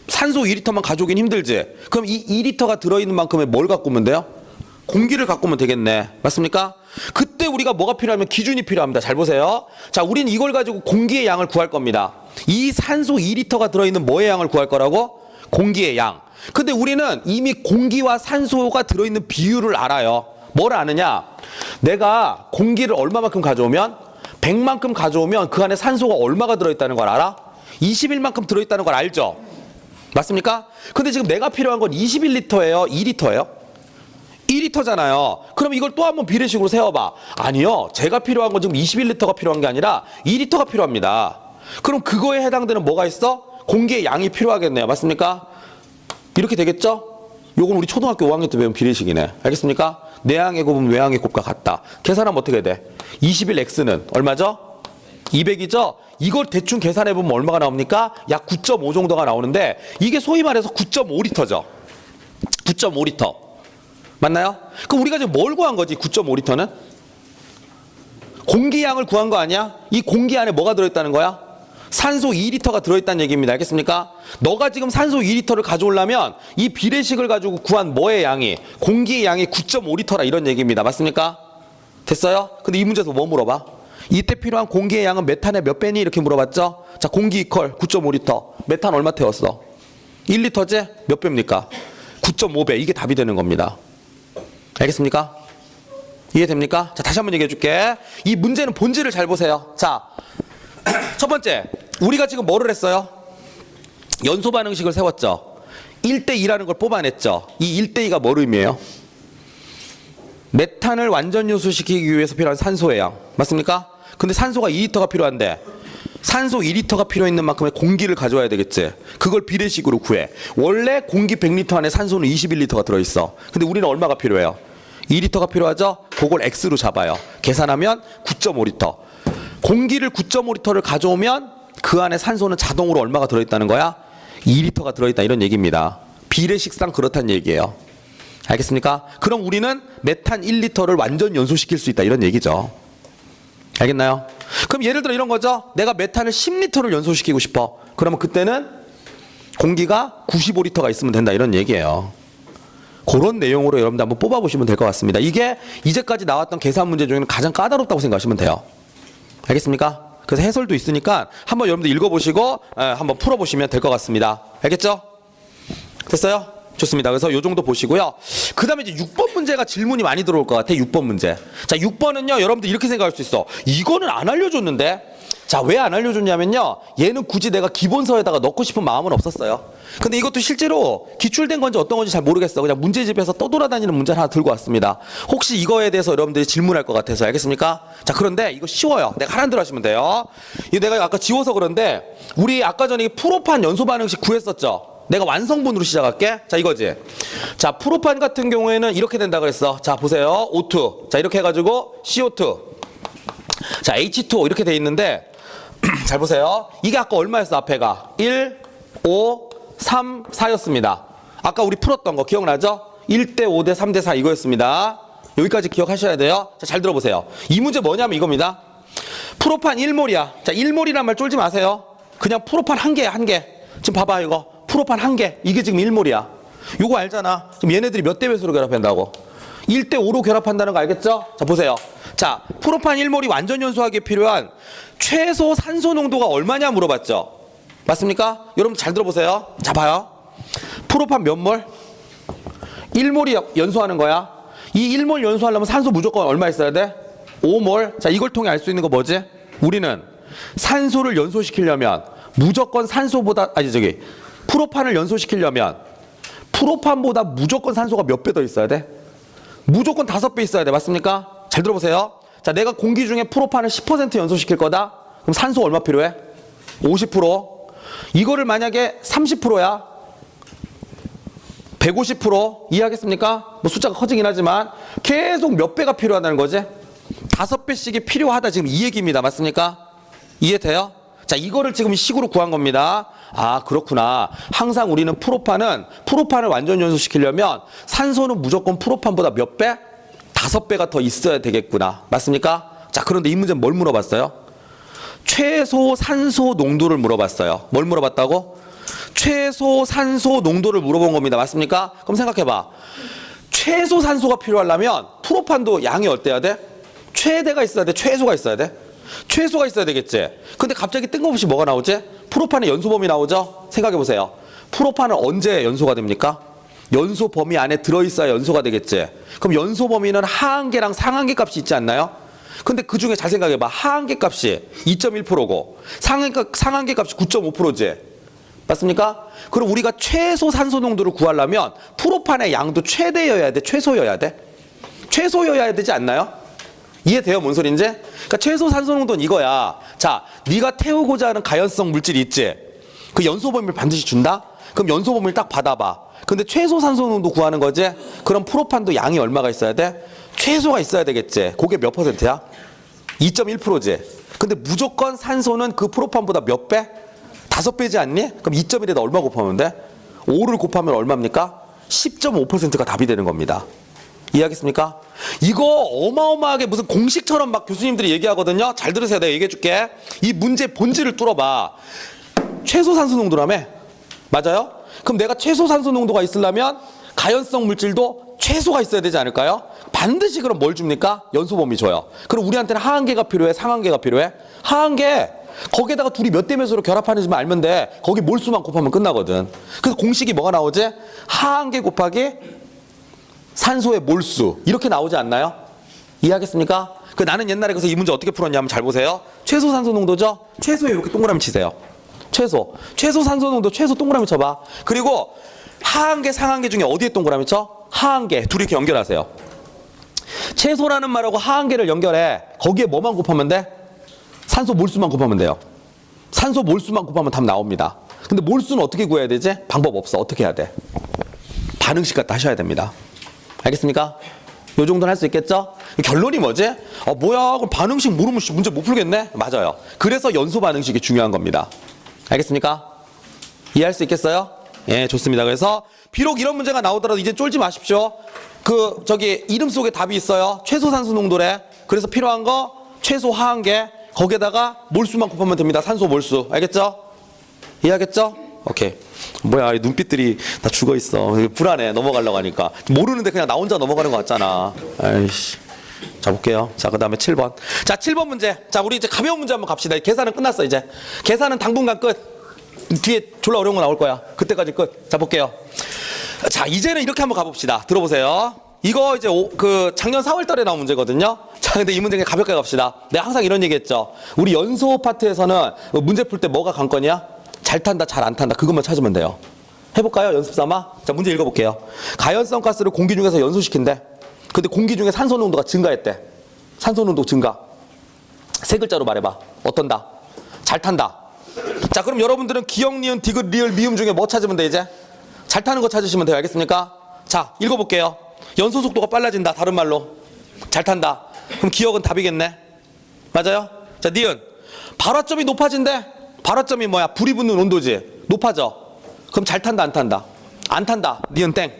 [SPEAKER 1] 산소 2리터만 가져오긴 힘들지? 그럼 이 2리터가 들어있는 만큼의 뭘 갖고 오면 돼요? 공기를 갖고 오면 되겠네. 맞습니까? 그때 우리가 뭐가 필요하면 기준이 필요합니다. 잘 보세요. 자, 우리는 이걸 가지고 공기의 양을 구할 겁니다. 이 산소 2리터가 들어있는 뭐의 양을 구할 거라고? 공기의 양. 근데 우리는 이미 공기와 산소가 들어있는 비율을 알아요. 뭘 아느냐? 내가 공기를 얼마만큼 가져오면 100만큼 가져오면 그 안에 산소가 얼마가 들어있다는 걸 알아? 21만큼 들어있다는 걸 알죠? 맞습니까? 근데 지금 내가 필요한 건 21리터예요? 2리터예요? 2리터잖아요. 그럼 이걸 또 한번 비례식으로 세워봐. 아니요. 제가 필요한 건 지금 21리터가 필요한 게 아니라 2리터가 필요합니다. 그럼 그거에 해당되는 뭐가 있어? 공기의 양이 필요하겠네요. 맞습니까? 이렇게 되겠죠? 요건 우리 초등학교 5학년 때 배운 비례식이네. 알겠습니까? 내항의 곱은 외항의 곱과 같다. 계산하면 어떻게 돼? 21x는 얼마죠? 200이죠? 이걸 대충 계산해보면 얼마가 나옵니까? 약 9.5 정도가 나오는데 이게 소위 말해서 9.5리터죠. 9.5리터. 맞나요? 그럼 우리가 지금 뭘 구한 거지? 9.5리터는? 공기양을 구한 거 아니야? 이 공기 안에 뭐가 들어있다는 거야? 산소 2리터가 들어있다는 얘기입니다. 알겠습니까? 너가 지금 산소 2리터를 가져오려면 이 비례식을 가지고 구한 뭐의 양이? 공기의 양이 9.5리터라 이런 얘기입니다. 맞습니까? 됐어요? 근데 이 문제에서 뭐 물어봐? 이때 필요한 공기의 양은 메탄의 몇 배니? 이렇게 물어봤죠? 자, 공기 이퀄 9.5리터. 메탄 얼마 태웠어? 1리터제? 몇 배입니까? 9.5배. 이게 답이 되는 겁니다. 알겠습니까? 이해됩니까? 자, 다시 한번 얘기해 줄게. 이 문제는 본질을 잘 보세요. 자, 첫 번째, 우리가 지금 뭐를 했어요? 연소 반응식을 세웠죠. 1대2라는 걸 뽑아냈죠. 이 1대2가 뭘 의미해요? 메탄을 완전 요소시키기 위해서 필요한 산소의 양. 맞습니까? 근데 산소가 2리터가 필요한데 산소 2리터가 필요 있는 만큼의 공기를 가져와야 되겠지. 그걸 비례식으로 구해. 원래 공기 100리터 안에 산소는 21리터가 들어있어. 근데 우리는 얼마가 필요해요? 2리터가 필요하죠? 그걸 X로 잡아요. 계산하면 9.5리터. 공기를 9.5리터를 가져오면 그 안에 산소는 자동으로 얼마가 들어있다는 거야? 2리터가 들어있다 이런 얘기입니다. 비례식상 그렇다는 얘기예요. 알겠습니까? 그럼 우리는 메탄 1리터를 완전 연소시킬 수 있다 이런 얘기죠. 알겠나요? 그럼 예를 들어 이런 거죠. 내가 메탄을 10리터를 연소시키고 싶어. 그러면 그때는 공기가 95리터가 있으면 된다 이런 얘기예요. 그런 내용으로 여러분들 한번 뽑아보시면 될 것 같습니다. 이게 이제까지 나왔던 계산 문제 중에는 가장 까다롭다고 생각하시면 돼요. 알겠습니까? 그래서 해설도 있으니까 한번 여러분들 읽어보시고 한번 풀어보시면 될 것 같습니다. 알겠죠? 됐어요? 좋습니다. 그래서 요 정도 보시고요. 그 다음에 이제 6번 문제가 질문이 많이 들어올 것 같아. 6번 문제. 자, 6번은요, 여러분들 이렇게 생각할 수 있어. 이거는 안 알려줬는데? 자, 왜 안 알려줬냐면요. 얘는 굳이 내가 기본서에다가 넣고 싶은 마음은 없었어요. 근데 이것도 실제로 기출된 건지 어떤 건지 잘 모르겠어. 그냥 문제집에서 떠돌아다니는 문제를 하나 들고 왔습니다. 혹시 이거에 대해서 여러분들이 질문할 것 같아서 알겠습니까? 자, 그런데 이거 쉬워요. 내가 하라는 대로 하시면 돼요. 이거 내가 아까 지워서 그런데 우리 아까 전에 프로판 연소 반응식 구했었죠? 내가 완성본으로 시작할게. 자, 이거지. 자, 프로판 같은 경우에는 이렇게 된다 그랬어. 자, 보세요. O2. 자, 이렇게 해가지고 CO2. 자, H2O 이렇게 돼 있는데 잘 보세요. 이게 아까 얼마였어? 앞에가 1, 5, 3, 4였습니다. 아까 우리 풀었던 거 기억나죠? 1대 5대 3대 4 이거였습니다. 여기까지 기억하셔야 돼요. 자, 잘 들어보세요. 이 문제 뭐냐면 이겁니다. 프로판 1몰이야. 자, 1몰이란 말 쫄지 마세요. 그냥 프로판 한 개야, 한 개. 지금 봐봐, 이거. 프로판 한 개. 이게 지금 1몰이야. 요거 알잖아. 지금 얘네들이 몇 대 몇으로 결합한다고? 1대 5로 결합한다는 거 알겠죠? 자, 보세요. 자, 프로판 1몰이 완전 연소하기에 필요한 최소 산소 농도가 얼마냐 물어봤죠. 맞습니까? 여러분 잘 들어보세요. 자, 봐요. 프로판 몇 몰? 1몰이 연소하는 거야. 이 1몰 연소하려면 산소 무조건 얼마 있어야 돼? 5몰. 자, 이걸 통해 알 수 있는 거 뭐지? 우리는 산소를 연소시키려면 무조건 산소보다 프로판을 연소시키려면 프로판보다 무조건 산소가 몇 배 더 있어야 돼? 무조건 5배 있어야 돼. 맞습니까? 잘 들어보세요. 자, 내가 공기 중에 프로판을 10% 연소시킬 거다? 그럼 산소 얼마 필요해? 50%. 이거를 만약에 30%야? 150% 이해하겠습니까? 뭐 숫자가 커지긴 하지만 계속 몇 배가 필요하다는 거지? 5배씩이 필요하다 지금 이 얘기입니다. 맞습니까? 이해돼요? 자, 이거를 지금 식으로 구한 겁니다. 아, 그렇구나. 항상 우리는 프로판을 완전 연소시키려면 산소는 무조건 프로판보다 몇 배? 5배가 더 있어야 되겠구나. 맞습니까? 자, 그런데 이 문제는 뭘 물어봤어요? 최소 산소 농도를 물어봤어요. 뭘 물어봤다고? 최소 산소 농도를 물어본 겁니다. 맞습니까? 그럼 생각해봐. 최소 산소가 필요하려면 프로판도 양이 어때야 돼? 최대가 있어야 돼? 최소가 있어야 돼? 최소가 있어야 되겠지. 근데 갑자기 뜬금없이 뭐가 나오지? 프로판의 연소 범위 나오죠? 생각해 보세요. 프로판은 언제 연소가 됩니까? 연소 범위 안에 들어있어야 연소가 되겠지. 그럼 연소 범위는 하한계랑 상한계 값이 있지 않나요? 근데 그 중에 잘 생각해 봐. 하한계 값이 2.1%고 상한계 값이 9.5%지. 맞습니까? 그럼 우리가 최소 산소 농도를 구하려면 프로판의 양도 최대여야 돼? 최소여야 돼? 최소여야 되지 않나요? 이해돼요? 뭔 소린지? 그러니까 최소 산소 농도는 이거야. 자, 네가 태우고자 하는 가연성 물질이 있지? 그 연소 범위를 반드시 준다? 그럼 연소 범위를 딱 받아봐. 근데 최소 산소 농도 구하는 거지? 그럼 프로판도 양이 얼마가 있어야 돼? 최소가 있어야 되겠지. 그게 몇 %야? 2.1%지. 근데 무조건 산소는 그 프로판보다 몇 배? 5배지 않니? 그럼 2.1에다 얼마 곱하면 돼? 5를 곱하면 얼마입니까? 10.5%가 답이 되는 겁니다. 이해하겠습니까? 이거 어마어마하게 무슨 공식처럼 막 교수님들이 얘기하거든요. 잘 들으세요. 내가 얘기해 줄게. 이 문제 본질을 뚫어봐. 최소 산소 농도라며? 맞아요? 그럼 내가 최소 산소 농도가 있으려면 가연성 물질도 최소가 있어야 되지 않을까요? 반드시 그럼 뭘 줍니까? 연소 범위 줘요. 그럼 우리한테는 하한계가 필요해? 상한계가 필요해? 하한계. 거기에다가 둘이 몇 대 몇으로 결합하는지만 알면 돼. 거기 몰수만 곱하면 끝나거든. 그래서 공식이 뭐가 나오지? 하한계 곱하기 산소의 몰수. 이렇게 나오지 않나요? 이해하겠습니까? 나는 옛날에 그래서 이 문제 어떻게 풀었냐면 잘 보세요. 최소 산소 농도죠? 최소에 이렇게 동그라미 치세요. 최소 산소 농도 최소 동그라미 쳐봐. 그리고 하한계 상한계 중에 어디에 동그라미 쳐? 하한계. 둘이 이렇게 연결하세요. 최소라는 말하고 하한계를 연결해. 거기에 뭐만 곱하면 돼? 산소 몰수만 곱하면 돼요. 산소 몰수만 곱하면 답 나옵니다. 근데 몰수는 어떻게 구해야 되지? 방법 없어. 어떻게 해야 돼? 반응식 갖다 하셔야 됩니다. 알겠습니까? 요 정도는 할 수 있겠죠? 결론이 뭐지? 뭐야, 그럼 반응식 모르면 문제 못 풀겠네? 맞아요. 그래서 연소 반응식이 중요한 겁니다. 알겠습니까? 이해할 수 있겠어요? 예, 좋습니다. 그래서 비록 이런 문제가 나오더라도 이제 쫄지 마십시오. 이름 속에 답이 있어요. 최소 산소 농도래. 그래서 필요한 거 최소 하한계. 거기에다가 몰수만 곱하면 됩니다. 산소 몰수. 알겠죠? 이해하겠죠? 오케이. 뭐야, 이 눈빛들이 다 죽어 있어. 불안해. 넘어가려고 하니까. 모르는데 그냥 나 혼자 넘어가는 것 같잖아. 아이씨. 자, 볼게요. 자, 그 다음에 7번. 자, 7번 문제. 자, 우리 이제 가벼운 문제 한번 갑시다. 계산은 끝났어, 이제. 계산은 당분간 끝. 뒤에 졸라 어려운 거 나올 거야. 그때까지 끝. 자, 볼게요. 자, 이제는 이렇게 한번 가봅시다. 들어보세요. 이거 이제 작년 4월 달에 나온 문제거든요. 자, 근데 이 문제 그냥 가볍게 갑시다. 내가 항상 이런 얘기 했죠. 우리 연소 파트에서는 문제 풀 때 뭐가 관건이야? 잘 탄다, 잘 안 탄다. 그것만 찾으면 돼요. 해볼까요? 연습 삼아? 자, 문제 읽어볼게요. 가연성 가스를 공기 중에서 연소시킨대. 근데 공기 중에 산소 농도가 증가했대. 산소 농도 증가. 세 글자로 말해봐. 어떤다? 잘 탄다. 자, 그럼 여러분들은 기역, 니은, 디귿, 리을, 미음 중에 뭐 찾으면 돼, 이제? 잘 타는 거 찾으시면 돼요. 알겠습니까? 자, 읽어볼게요. 연소 속도가 빨라진다. 다른 말로. 잘 탄다. 그럼 기역은 답이겠네. 맞아요? 자, 니은. 발화점이 높아진대. 발화점이 뭐야? 불이 붙는 온도지. 높아져. 그럼 잘 탄다, 안 탄다? 안 탄다. 니은 땡.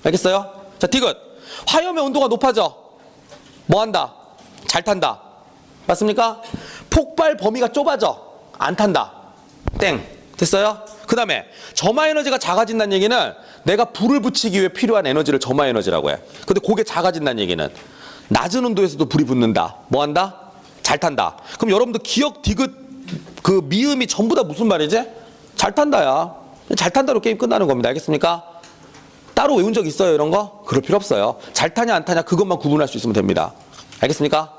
[SPEAKER 1] 알겠어요? 자, 디귿. 화염의 온도가 높아져. 뭐 한다? 잘 탄다. 맞습니까? 폭발 범위가 좁아져. 안 탄다. 땡. 됐어요? 그 다음에 점화 에너지가 작아진다는 얘기는 내가 불을 붙이기 위해 필요한 에너지를 점화 에너지라고 해. 근데 그게 작아진다는 얘기는 낮은 온도에서도 불이 붙는다. 뭐 한다? 잘 탄다. 그럼 여러분들 기억, 디귿, 그 미음이 전부 다 무슨 말이지? 잘 탄다야. 잘 탄다로 게임 끝나는 겁니다. 알겠습니까? 따로 외운 적 있어요, 이런 거? 그럴 필요 없어요. 잘 타냐 안 타냐 그것만 구분할 수 있으면 됩니다. 알겠습니까?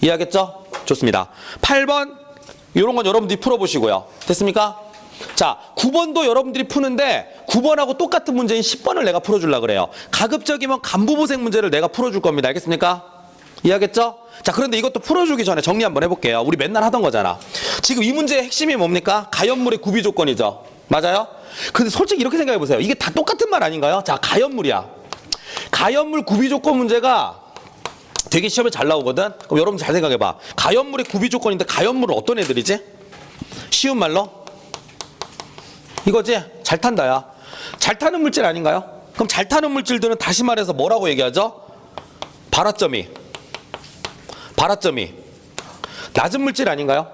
[SPEAKER 1] 이해하겠죠? 좋습니다. 8번 이런 건 여러분들이 풀어보시고요. 됐습니까? 자, 9번도 여러분들이 푸는데 9번하고 똑같은 문제인 10번을 내가 풀어주려고 그래요. 가급적이면 간부보생 문제를 내가 풀어줄 겁니다. 알겠습니까? 이해하겠죠? 자, 그런데 이것도 풀어주기 전에 정리 한번 해볼게요. 우리 맨날 하던 거잖아. 지금 이 문제의 핵심이 뭡니까? 가연물의 구비 조건이죠. 맞아요? 근데 솔직히 이렇게 생각해 보세요. 이게 다 똑같은 말 아닌가요? 자, 가연물이야. 가연물 구비 조건 문제가 되게 시험에 잘 나오거든. 그럼 여러분 잘 생각해 봐. 가연물의 구비 조건인데 가연물은 어떤 애들이지? 쉬운 말로 이거지? 잘 탄다야. 잘 타는 물질 아닌가요? 그럼 잘 타는 물질들은 다시 말해서 뭐라고 얘기하죠? 발화점이 낮은 물질 아닌가요?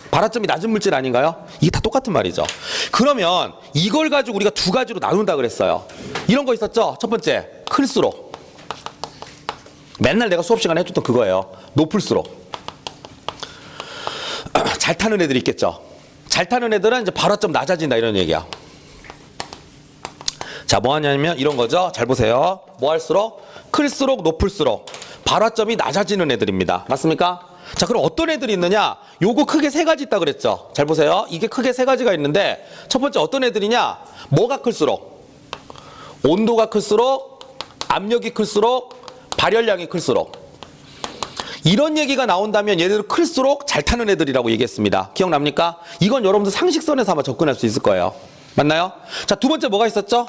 [SPEAKER 1] 발화점이 낮은 물질 아닌가요? 이게 다 똑같은 말이죠. 그러면 이걸 가지고 우리가 두 가지로 나눈다 그랬어요. 이런 거 있었죠? 첫 번째, 클수록. 맨날 내가 수업 시간에 해줬던 그거예요. 높을수록. 잘 타는 애들이 있겠죠. 잘 타는 애들은 이제 발화점 낮아진다 이런 얘기야. 자, 뭐 하냐면 이런 거죠. 잘 보세요. 뭐 할수록? 클수록 높을수록 발화점이 낮아지는 애들입니다. 맞습니까? 자, 그럼 어떤 애들이 있느냐? 요거 크게 세 가지 있다 그랬죠. 잘 보세요. 이게 크게 세 가지가 있는데 첫 번째 어떤 애들이냐? 뭐가 클수록? 온도가 클수록, 압력이 클수록, 발열량이 클수록. 이런 얘기가 나온다면 얘들은 클수록 잘 타는 애들이라고 얘기했습니다. 기억납니까? 이건 여러분들 상식선에서 아마 접근할 수 있을 거예요. 맞나요? 자, 두 번째 뭐가 있었죠?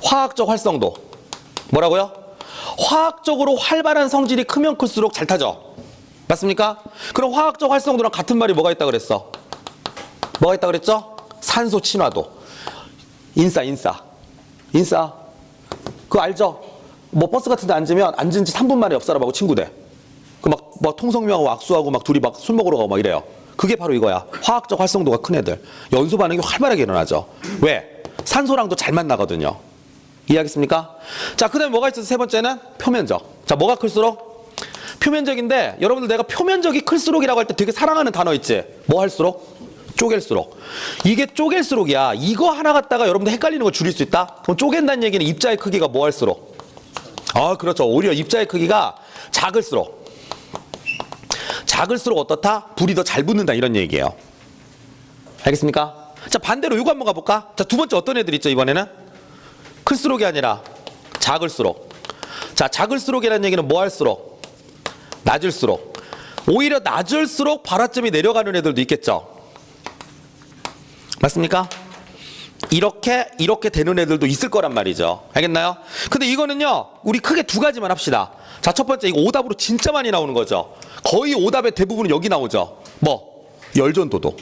[SPEAKER 1] 화학적 활성도. 뭐라고요? 화학적으로 활발한 성질이 크면 클수록 잘 타죠. 맞습니까? 그럼 화학적 활성도랑 같은 말이 뭐가 있다 그랬어? 뭐가 있다 그랬죠? 산소 친화도. 인싸. 그거 알죠? 뭐 버스 같은 데 앉으면 앉은 지 3분 만에 옆 사람하고 친구 돼. 그 막 통성명하고 악수하고 막 둘이 막 술 먹으러 가고 막 이래요. 그게 바로 이거야. 화학적 활성도가 큰 애들. 연소 반응이 활발하게 일어나죠. 왜? 산소랑도 잘 만나거든요. 이해하겠습니까? 자, 그 다음에 뭐가 있어서 세 번째는 표면적. 자, 뭐가 클수록? 표면적인데 여러분들 내가 표면적이 클수록이라고 할 때 되게 사랑하는 단어 있지? 뭐 할수록? 쪼갤수록. 이게 쪼갤수록이야. 이거 하나 갖다가 여러분들 헷갈리는 거 줄일 수 있다? 그럼 쪼갠다는 얘기는 입자의 크기가 뭐 할수록? 아, 그렇죠. 오히려 입자의 크기가 작을수록 어떻다? 불이 더 잘 붙는다 이런 얘기예요. 알겠습니까? 자, 반대로 이거 한번 가볼까? 자, 두 번째 어떤 애들 있죠 이번에는? 클수록이 아니라 작을수록. 자, 작을수록이라는 얘기는 뭐 할수록? 낮을수록. 오히려 낮을수록 발화점이 내려가는 애들도 있겠죠. 맞습니까? 이렇게 되는 애들도 있을 거란 말이죠. 알겠나요? 근데 이거는요, 우리 크게 두 가지만 합시다. 자, 첫 번째, 이거 오답으로 진짜 많이 나오는 거죠. 거의 오답의 대부분은 여기 나오죠. 뭐? 열전도도.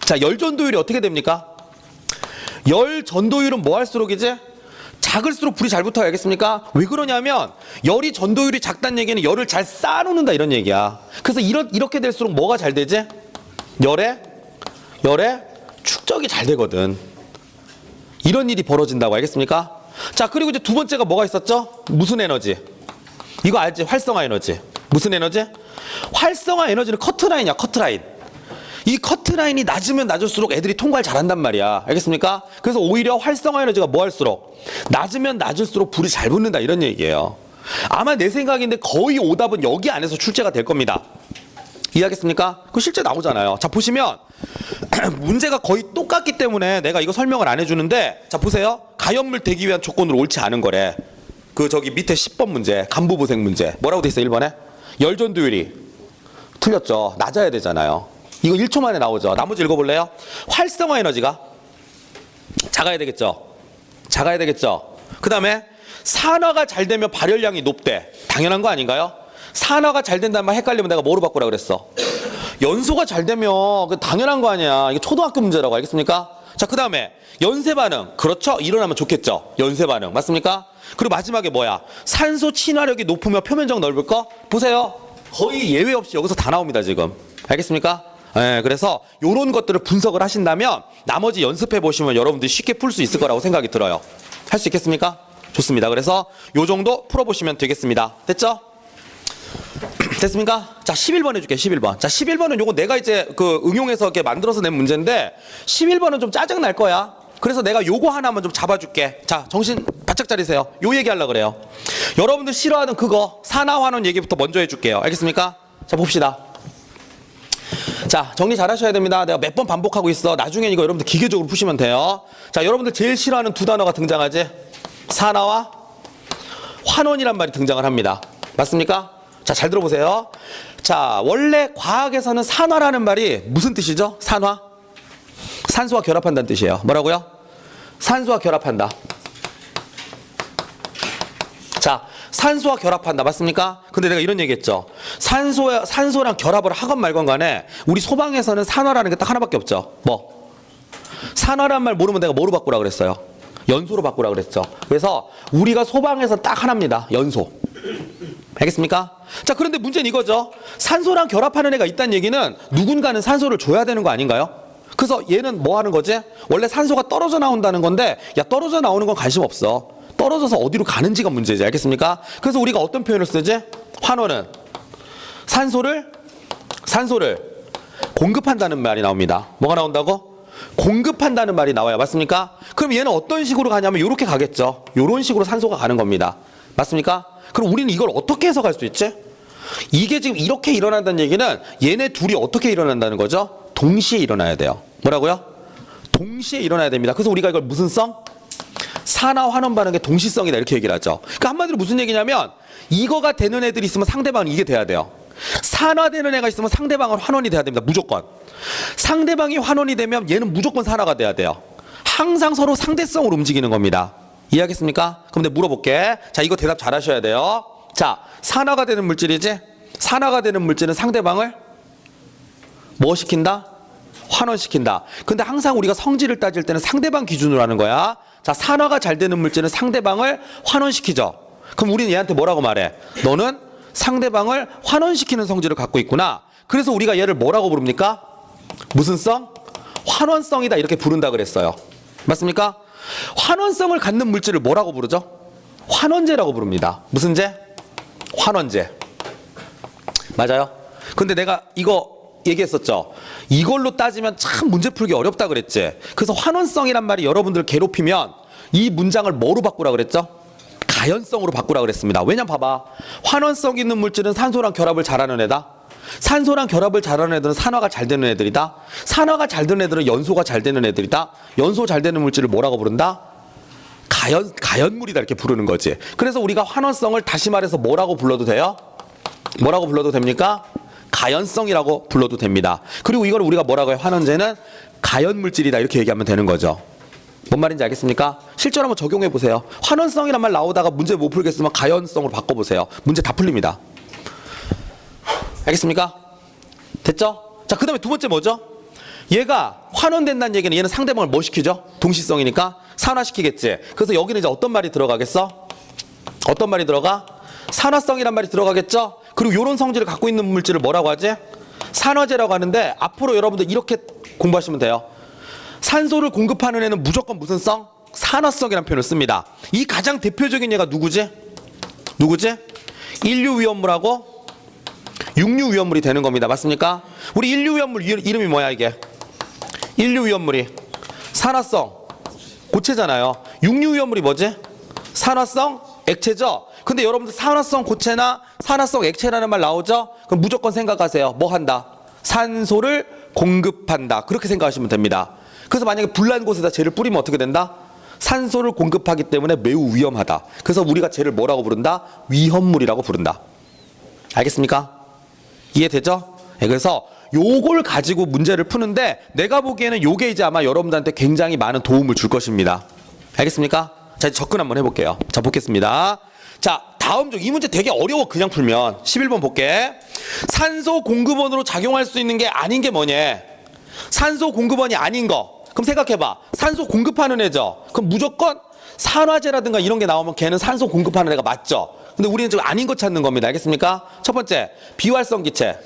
[SPEAKER 1] 자, 열전도율이 어떻게 됩니까? 열전도율은 뭐 할수록이지? 작을수록 불이 잘 붙어요. 알겠습니까? 왜 그러냐면 열이 전도율이 작다는 얘기는 열을 잘 쌓아놓는다 이런 얘기야. 그래서 이렇게 될수록 뭐가 잘 되지? 열의 축적이 잘 되거든. 이런 일이 벌어진다고. 알겠습니까? 자, 그리고 이제 두 번째가 뭐가 있었죠? 무슨 에너지? 이거 알지? 활성화 에너지. 무슨 에너지? 활성화 에너지는 커트라인이야. 커트라인. 이 커트라인이 낮으면 낮을수록 애들이 통과를 잘한단 말이야. 알겠습니까? 그래서 오히려 활성화 에너지가 뭐 할수록? 낮으면 낮을수록 불이 잘 붙는다 이런 얘기예요. 아마 내 생각인데 거의 오답은 여기 안에서 출제가 될 겁니다. 이해하겠습니까? 그 실제 나오잖아요. 자, 보시면 문제가 거의 똑같기 때문에 내가 이거 설명을 안 해주는데, 자, 보세요. 가연물 되기 위한 조건으로 옳지 않은 거래. 그 저기 밑에 10번 문제, 간부보생 문제. 뭐라고 돼 있어 1번에? 열전도율이 틀렸죠. 낮아야 되잖아요. 이거 1초 만에 나오죠. 나머지 읽어볼래요? 활성화 에너지가 작아야 되겠죠. 그 다음에 산화가 잘 되면 발열량이 높대. 당연한 거 아닌가요? 산화가 잘 된다는 말 헷갈리면 내가 뭐로 바꾸라 그랬어? 연소가 잘 되면 당연한 거 아니야. 이게 초등학교 문제라고. 알겠습니까? 자, 그 다음에 연쇄 반응. 그렇죠? 일어나면 좋겠죠. 연쇄 반응. 맞습니까? 그리고 마지막에 뭐야? 산소 친화력이 높으면 표면적 넓을 거? 보세요. 거의 예외 없이 여기서 다 나옵니다, 지금. 알겠습니까? 네, 그래서 이런 것들을 분석을 하신다면 나머지 연습해 보시면 여러분들이 쉽게 풀 수 있을 거라고 생각이 들어요. 할 수 있겠습니까? 좋습니다. 그래서 요 정도 풀어보시면 되겠습니다. 됐죠? 됐습니까? 자, 11번 해줄게, 11번. 자, 11번은 요거 내가 이제 그 응용해서 이렇게 만들어서 낸 문제인데, 11번은 좀 짜증날 거야. 그래서 내가 요거 하나만 좀 잡아줄게. 자, 정신 바짝 차리세요. 요 얘기 하려고 그래요. 여러분들 싫어하는 그거, 산화환원 얘기부터 먼저 해줄게요. 알겠습니까? 자, 봅시다. 자, 정리 잘 하셔야 됩니다. 내가 몇 번 반복하고 있어. 나중엔 이거 여러분들 기계적으로 푸시면 돼요. 자, 여러분들 제일 싫어하는 두 단어가 등장하지? 산화와 환원이란 말이 등장을 합니다. 맞습니까? 자, 잘 들어보세요. 자, 원래 과학에서는 산화라는 말이 무슨 뜻이죠? 산화? 산소와 결합한다는 뜻이에요. 뭐라고요? 산소와 결합한다. 자, 산소와 결합한다. 맞습니까? 근데 내가 이런 얘기 했죠. 산소랑 결합을 하건 말건 간에 우리 소방에서는 산화라는 게 딱 하나밖에 없죠. 뭐? 산화란 말 모르면 내가 뭐로 바꾸라 그랬어요? 연소로 바꾸라 그랬죠. 그래서 우리가 소방에서 딱 하나입니다. 연소. 알겠습니까? 자, 그런데 문제는 이거죠. 산소랑 결합하는 애가 있다는 얘기는 누군가는 산소를 줘야 되는 거 아닌가요? 그래서 얘는 뭐 하는 거지? 원래 산소가 떨어져 나온다는 건데, 야, 떨어져 나오는 건 관심 없어. 떨어져서 어디로 가는지가 문제지. 알겠습니까? 그래서 우리가 어떤 표현을 쓰지? 환원은 산소를 공급한다는 말이 나옵니다. 뭐가 나온다고? 공급한다는 말이 나와요. 맞습니까? 그럼 얘는 어떤 식으로 가냐면 이렇게 가겠죠. 이런 식으로 산소가 가는 겁니다. 맞습니까? 그럼 우리는 이걸 어떻게 해석할 수 있지? 이게 지금 이렇게 일어난다는 얘기는 얘네 둘이 어떻게 일어난다는 거죠? 동시에 일어나야 돼요. 뭐라고요? 동시에 일어나야 됩니다. 그래서 우리가 이걸 무슨 성? 산화 환원 반응의 동시성이다 이렇게 얘기를 하죠. 그러니까 한마디로 무슨 얘기냐면 이거가 되는 애들이 있으면 상대방은 이게 돼야 돼요. 산화되는 애가 있으면 상대방은 환원이 돼야 됩니다. 무조건. 상대방이 환원이 되면 얘는 무조건 산화가 돼야 돼요. 항상 서로 상대성으로 움직이는 겁니다. 이해하겠습니까? 그럼 내가 물어볼게. 자, 이거 대답 잘 하셔야 돼요. 자, 산화가 되는 물질이지? 산화가 되는 물질은 상대방을 뭐 시킨다? 환원시킨다. 근데 항상 우리가 성질을 따질 때는 상대방 기준으로 하는 거야. 자, 산화가 잘 되는 물질은 상대방을 환원시키죠. 그럼 우리는 얘한테 뭐라고 말해? 너는 상대방을 환원시키는 성질을 갖고 있구나. 그래서 우리가 얘를 뭐라고 부릅니까? 무슨 성? 환원성이다 이렇게 부른다 그랬어요. 맞습니까? 환원성을 갖는 물질을 뭐라고 부르죠? 환원제라고 부릅니다. 무슨 제? 환원제. 맞아요? 근데 내가 이거 얘기했었죠. 이걸로 따지면 참 문제 풀기 어렵다 그랬지. 그래서 환원성이란 말이 여러분들 괴롭히면 이 문장을 뭐로 바꾸라 그랬죠? 가연성으로 바꾸라 그랬습니다. 왜냐면 봐봐. 환원성 있는 물질은 산소랑 결합을 잘하는 애다. 산소랑 결합을 잘하는 애들은 산화가 잘 되는 애들이다. 산화가 잘 되는 애들은 연소가 잘 되는 애들이다. 연소 잘 되는 물질을 뭐라고 부른다? 가연물이다 이렇게 부르는 거지. 그래서 우리가 환원성을 다시 말해서 뭐라고 불러도 돼요? 뭐라고 불러도 됩니까? 가연성이라고 불러도 됩니다. 그리고 이걸 우리가 뭐라고 해요? 환원제는 가연물질이다 이렇게 얘기하면 되는 거죠. 뭔 말인지 알겠습니까? 실제로 한번 적용해 보세요. 환원성이란 말 나오다가 문제 못 풀겠으면 가연성으로 바꿔보세요. 문제 다 풀립니다. 알겠습니까? 됐죠? 자, 그 다음에 두 번째 뭐죠? 얘가 환원된다는 얘기는 얘는 상대방을 뭐 시키죠? 동시성이니까 산화시키겠지. 그래서 여기는 이제 어떤 말이 들어가겠어? 어떤 말이 들어가? 산화성이란 말이 들어가겠죠? 그리고 이런 성질을 갖고 있는 물질을 뭐라고 하지? 산화제라고 하는데 앞으로 여러분들 이렇게 공부하시면 돼요. 산소를 공급하는 애는 무조건 무슨 성? 산화성이라는 표현을 씁니다. 이 가장 대표적인 얘가 누구지? 누구지? 인류위험물하고 육류위험물이 되는 겁니다. 맞습니까? 우리 인류위험물 이름이 뭐야 이게? 인류위험물이 산화성 고체잖아요. 육류위험물이 뭐지? 산화성 액체죠? 근데 여러분들 산화성 고체나 산화성 액체라는 말 나오죠? 그럼 무조건 생각하세요. 뭐 한다? 산소를 공급한다. 그렇게 생각하시면 됩니다. 그래서 만약에 불난 곳에다 쟤를 뿌리면 어떻게 된다? 산소를 공급하기 때문에 매우 위험하다. 그래서 우리가 쟤를 뭐라고 부른다? 위험물이라고 부른다. 알겠습니까? 이해되죠? 네, 그래서 요걸 가지고 문제를 푸는데 내가 보기에는 요게 이제 아마 여러분들한테 굉장히 많은 도움을 줄 것입니다. 알겠습니까? 자, 이제 접근 한번 해볼게요. 자, 보겠습니다. 자, 다음 중 이 문제 되게 어려워. 그냥 풀면 11번 볼게. 산소 공급원으로 작용할 수 있는 게 아닌 게 뭐냐? 산소 공급원이 아닌 거. 그럼 생각해봐. 산소 공급하는 애죠. 그럼 무조건 산화제라든가 이런 게 나오면 걔는 산소 공급하는 애가 맞죠. 근데 우리는 지금 아닌 거 찾는 겁니다. 알겠습니까? 첫 번째, 비활성 기체.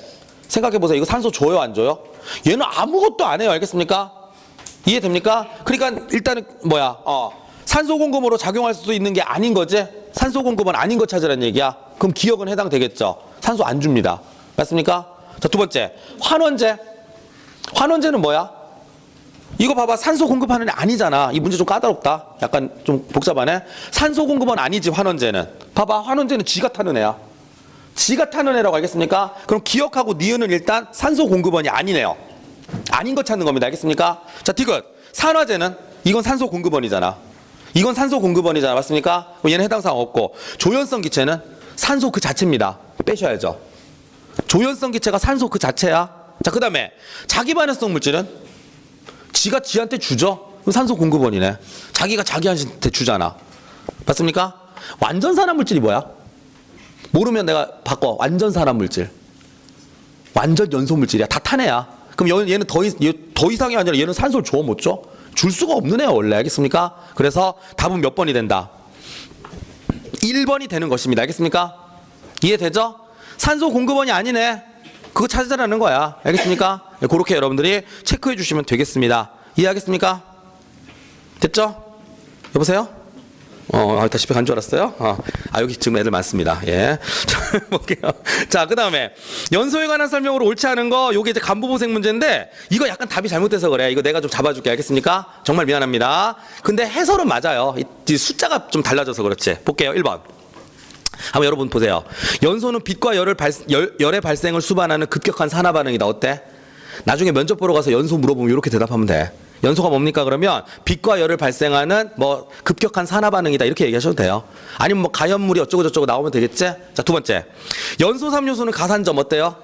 [SPEAKER 1] 생각해보세요. 이거 산소 줘요, 안 줘요? 얘는 아무것도 안 해요. 알겠습니까? 이해됩니까? 그러니까 일단은 뭐야? 산소 공급으로 작용할 수 있는 게 아닌 거지? 산소 공급은 아닌 거 찾으라는 얘기야. 그럼 기억은 해당되겠죠. 산소 안 줍니다. 맞습니까? 자, 두 번째, 환원제. 환원제는 뭐야? 이거 봐봐. 산소 공급하는 애 아니잖아. 이 문제 좀 까다롭다. 약간 좀 복잡하네. 산소 공급은 아니지, 환원제는. 봐봐. 환원제는 지가 타는 애야. 지가 타는 애라고 알겠습니까? 그럼 기억하고 니은은 일단 산소 공급원이 아니네요. 아닌 거 찾는 겁니다. 알겠습니까? 자, 디귿. 산화제는 이건 산소 공급원이잖아. 이건 산소 공급원이잖아. 맞습니까? 얘는 해당 사항 없고. 조연성 기체는 산소 그 자체입니다. 빼셔야죠. 조연성 기체가 산소 그 자체야. 자, 그 다음에 자기 반응성 물질은 지가 지한테 주죠? 그럼 산소 공급원이네. 자기가 자기한테 주잖아. 맞습니까? 완전 산화 물질이 뭐야? 모르면 내가 바꿔. 완전 산화 물질. 완전 연소 물질이야. 다 탄 애야. 그럼 얘는 더 이상이 아니라 얘는 산소를 줘, 못 줘? 줄 수가 없는 애야, 원래. 알겠습니까? 그래서 답은 몇 번이 된다? 1번이 되는 것입니다. 알겠습니까? 이해되죠? 산소 공급원이 아니네. 그거 찾으라는 거야. 알겠습니까? 그렇게 여러분들이 체크해 주시면 되겠습니다. 이해하겠습니까? 됐죠? 여보세요? 다 집에 간 줄 알았어요? 여기 지금 애들 많습니다. 예. 자, 볼게요. 자, 그 다음에 연소에 관한 설명으로 옳지 않은 거, 요게 이제 간부보생 문제인데, 이거 약간 답이 잘못돼서 그래. 이거 내가 좀 잡아줄게. 알겠습니까? 정말 미안합니다. 근데 해설은 맞아요. 이 숫자가 좀 달라져서 그렇지. 볼게요. 1번. 한번 여러분 보세요. 연소는 빛과 열의 발생을 수반하는 급격한 산화 반응이다. 어때? 나중에 면접 보러 가서 연소 물어보면 이렇게 대답하면 돼. 연소가 뭡니까? 그러면 빛과 열을 발생하는 뭐 급격한 산화 반응이다. 이렇게 얘기하셔도 돼요. 아니면 뭐 가연물이 어쩌고 저쩌고 나오면 되겠지? 자, 두 번째. 연소 3요소는 가산점 어때요?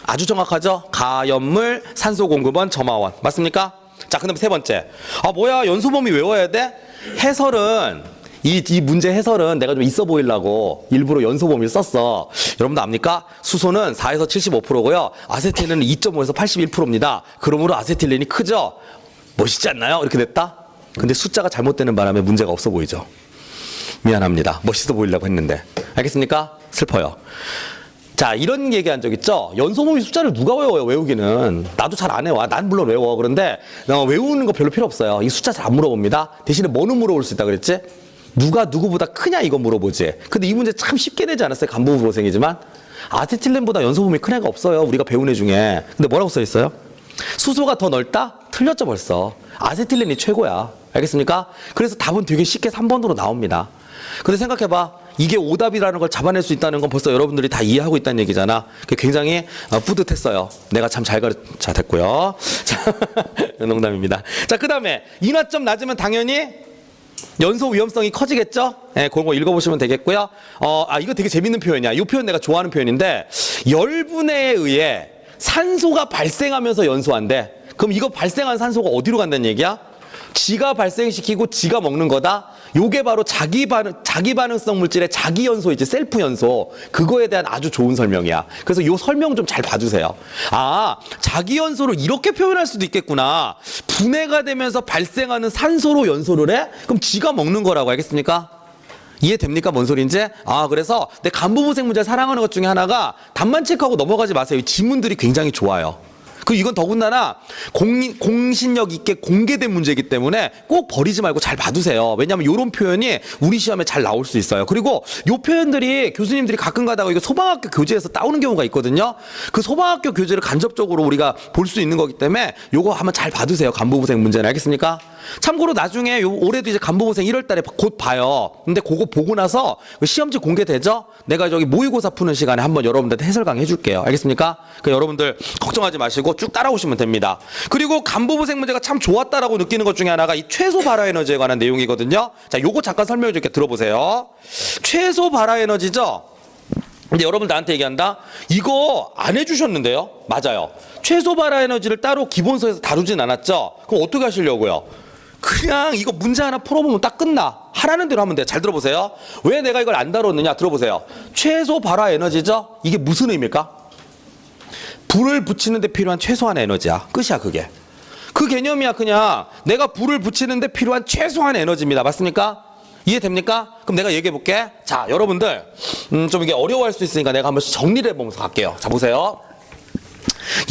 [SPEAKER 1] 아주 정확하죠? 가연물, 산소 공급원, 점화원. 맞습니까? 자, 그 다음에 세 번째. 뭐야? 연소 범위 외워야 돼? 해설은 이 문제 해설은 내가 좀 있어 보이려고 일부러 연소 범위를 썼어. 여러분도 압니까? 수소는 4에서 75%고요. 아세틸린은 2.5에서 81%입니다. 그러므로 아세틸린이 크죠? 멋있지 않나요? 이렇게 됐다? 근데 숫자가 잘못되는 바람에 문제가 없어 보이죠? 미안합니다. 멋있어 보이려고 했는데. 알겠습니까? 슬퍼요. 자, 이런 얘기한 적 있죠? 연소 범위 숫자를 누가 외워요, 외우기는. 나도 잘 안 외워. 난 물론 외워. 그런데 외우는 거 별로 필요 없어요. 이 숫자 잘 안 물어봅니다. 대신에 뭐는 물어볼 수 있다 그랬지? 누가 누구보다 크냐 이거 물어보지. 근데 이 문제 참 쉽게 되지 않았어요? 간부보생이지만. 아세틸렌보다 연소 범위 큰 애가 없어요. 우리가 배운 애 중에. 근데 뭐라고 써 있어요? 수소가 더 넓다? 틀렸죠 벌써. 아세틸렌이 최고야. 알겠습니까? 그래서 답은 되게 쉽게 3번으로 나옵니다. 근데 생각해봐. 이게 오답이라는 걸 잡아낼 수 있다는 건 벌써 여러분들이 다 이해하고 있다는 얘기잖아. 굉장히 뿌듯했어요. 내가 참 잘 자, 됐고요. 자, 농담입니다. 자, 그 다음에 인화점 낮으면 당연히 연소 위험성이 커지겠죠? 네, 그런 거 읽어보시면 되겠고요. 이거 되게 재밌는 표현이야. 이 표현 내가 좋아하는 표현인데, 열분해에 의해 산소가 발생하면서 연소한대. 그럼 이거 발생한 산소가 어디로 간다는 얘기야? 지가 발생시키고 지가 먹는 거다? 요게 바로 자기 반응성 물질의 자기 연소이지, 셀프 연소. 그거에 대한 아주 좋은 설명이야. 그래서 요 설명 좀 잘 봐주세요. 자기 연소를 이렇게 표현할 수도 있겠구나. 분해가 되면서 발생하는 산소로 연소를 해? 그럼 지가 먹는 거라고. 알겠습니까? 이해됩니까? 뭔 소리인지? 그래서 내 간부보생 문제 사랑하는 것 중에 하나가 답만 체크하고 넘어가지 마세요. 이 지문들이 굉장히 좋아요. 그리고 이건 더군다나 공신력 있게 공개된 문제이기 때문에 꼭 버리지 말고 잘 봐두세요. 왜냐하면 이런 표현이 우리 시험에 잘 나올 수 있어요. 그리고 이 표현들이 교수님들이 가끔 가다가 이거 소방학교 교재에서 따오는 경우가 있거든요. 그 소방학교 교재를 간접적으로 우리가 볼 수 있는 거기 때문에 요거 한번 잘 봐두세요. 간부보생 문제는. 알겠습니까? 참고로 나중에 올해도 이제 간부보생 1월 달에 곧 봐요. 근데 그거 보고 나서 시험지 공개되죠? 내가 저기 모의고사 푸는 시간에 한번 여러분들한테 해설 강의 해줄게요. 알겠습니까? 여러분들 걱정하지 마시고 쭉 따라오시면 됩니다. 그리고 간부보생 문제가 참 좋았다라고 느끼는 것 중에 하나가 이 최소 발화 에너지에 관한 내용이거든요. 자, 요거 잠깐 설명해 줄게. 들어보세요. 최소 발화 에너지죠? 근데 여러분 나한테 얘기한다? 이거 안 해주셨는데요? 맞아요. 최소 발화 에너지를 따로 기본서에서 다루진 않았죠? 그럼 어떻게 하시려고요? 그냥 이거 문제 하나 풀어보면 딱 끝나. 하라는 대로 하면 돼. 잘 들어보세요. 왜 내가 이걸 안 다뤘느냐? 들어보세요. 최소 발화 에너지죠? 이게 무슨 의미일까? 불을 붙이는 데 필요한 최소한의 에너지야. 끝이야 그게. 그 개념이야. 그냥 내가 불을 붙이는 데 필요한 최소한의 에너지입니다. 맞습니까? 이해됩니까? 그럼 내가 얘기해 볼게. 자, 여러분들 좀 이게 어려워할 수 있으니까 내가 한번 정리를 해보면서 갈게요. 자, 보세요.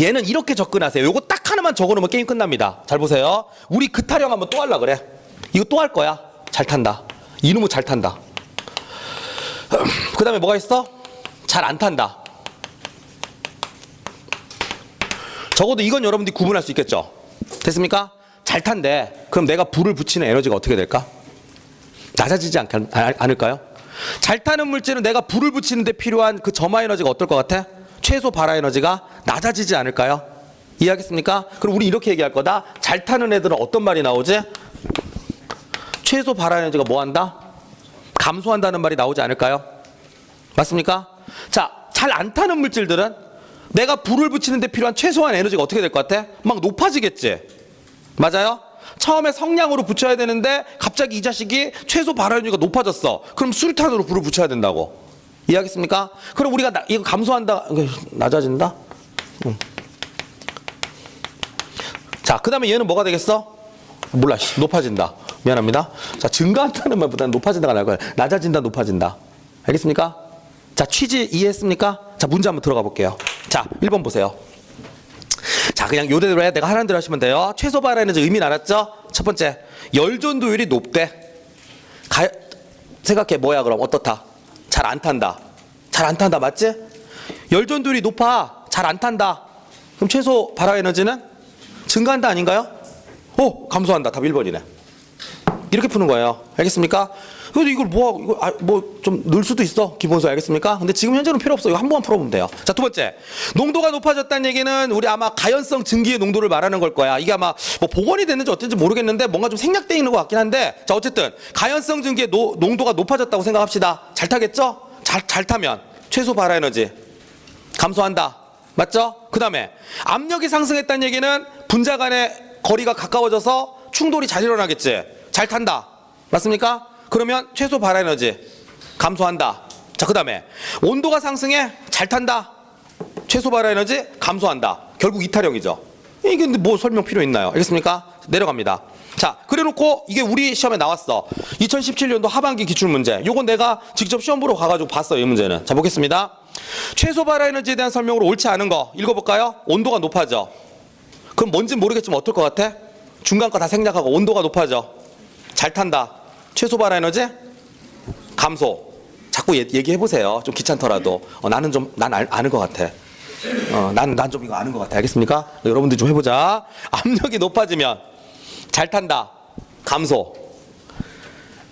[SPEAKER 1] 얘는 이렇게 접근하세요. 요거 딱 하나만 적어놓으면 게임 끝납니다. 잘 보세요. 우리 그 타령 한번 또 하려 그래. 이거 또 할 거야. 잘 탄다. 이놈의 잘 탄다. 그 다음에 뭐가 있어? 잘 안 탄다. 적어도 이건 여러분들이 구분할 수 있겠죠? 됐습니까? 잘 탄데 그럼 내가 불을 붙이는 에너지가 어떻게 될까? 낮아지지 않을까요? 잘 타는 물질은 내가 불을 붙이는 데 필요한 그 점화 에너지가 어떨 것 같아? 최소 발화 에너지가 낮아지지 않을까요? 이해하겠습니까? 그럼 우리 이렇게 얘기할 거다. 잘 타는 애들은 어떤 말이 나오지? 최소 발화 에너지가 뭐 한다? 감소한다는 말이 나오지 않을까요? 맞습니까? 자, 잘 안 타는 물질들은 내가 불을 붙이는 데 필요한 최소한 에너지가 어떻게 될 것 같아? 막 높아지겠지? 맞아요? 처음에 성량으로 붙여야 되는데 갑자기 이 자식이 최소 발화 에너지가 높아졌어. 그럼 수류탄으로 불을 붙여야 된다고. 이해하겠습니까? 그럼 우리가 이거 감소한다, 낮아진다? 자, 그 다음에 얘는 뭐가 되겠어? 몰라, 높아진다. 미안합니다. 자, 증가한다는 말보다는 높아진다가 나을 거야. 낮아진다, 높아진다. 알겠습니까? 자, 취지 이해했습니까? 자, 문제 한번 들어가 볼게요. 자, 1번 보세요. 자, 그냥 요대로 해. 내가 하라는 대로 하시면 돼요. 최소 발화 에너지 의미 알았죠? 첫 번째, 열 전도율이 높대. 생각해, 뭐야 그럼 어떻다? 잘 안 탄다. 잘 안 탄다, 맞지? 열 전도율이 높아. 잘 안 탄다. 그럼 최소 발화 에너지는 증가한다 아닌가요? 오, 감소한다. 답 1번이네. 이렇게 푸는 거예요. 알겠습니까? 근데 이걸 뭐 좀 넣을 수도 있어. 기본수 알겠습니까? 근데 지금 현재는 필요 없어. 이거 한 번만 풀어보면 돼요. 자, 두 번째. 농도가 높아졌다는 얘기는 우리 아마 가연성 증기의 농도를 말하는 걸 거야. 이게 아마 뭐 복원이 됐는지 어쩐지 모르겠는데 뭔가 좀 생략되어 있는 것 같긴 한데, 자, 어쨌든 가연성 증기의 농도가 높아졌다고 생각합시다. 잘 타겠죠? 잘 타면 최소 발화 에너지 감소한다. 맞죠? 그 다음에 압력이 상승했다는 얘기는 분자 간의 거리가 가까워져서 충돌이 잘 일어나겠지. 잘 탄다. 맞습니까? 그러면 최소 발화 에너지 감소한다. 자, 그 다음에 온도가 상승해. 잘 탄다. 최소 발화 에너지 감소한다. 결국 이탈형이죠. 이게 근데 뭐 설명 필요 있나요? 알겠습니까? 내려갑니다. 자, 그래놓고 이게 우리 시험에 나왔어. 2017년도 하반기 기출문제. 요건 내가 직접 시험 보러 가가지고 봤어요, 이 문제는. 자, 보겠습니다. 최소 발화 에너지에 대한 설명으로 옳지 않은 거 읽어볼까요? 온도가 높아져. 그럼 뭔진 모르겠지만 어떨 것 같아? 중간 거 다 생략하고 온도가 높아져. 잘 탄다. 최소 발화 에너지 감소. 자꾸 얘기해보세요. 좀 귀찮더라도. 나는 좀, 난 아는 것 같아. 난 좀 이거 아는 것 같아. 알겠습니까? 여러분들 좀 해보자. 압력이 높아지면 잘 탄다. 감소.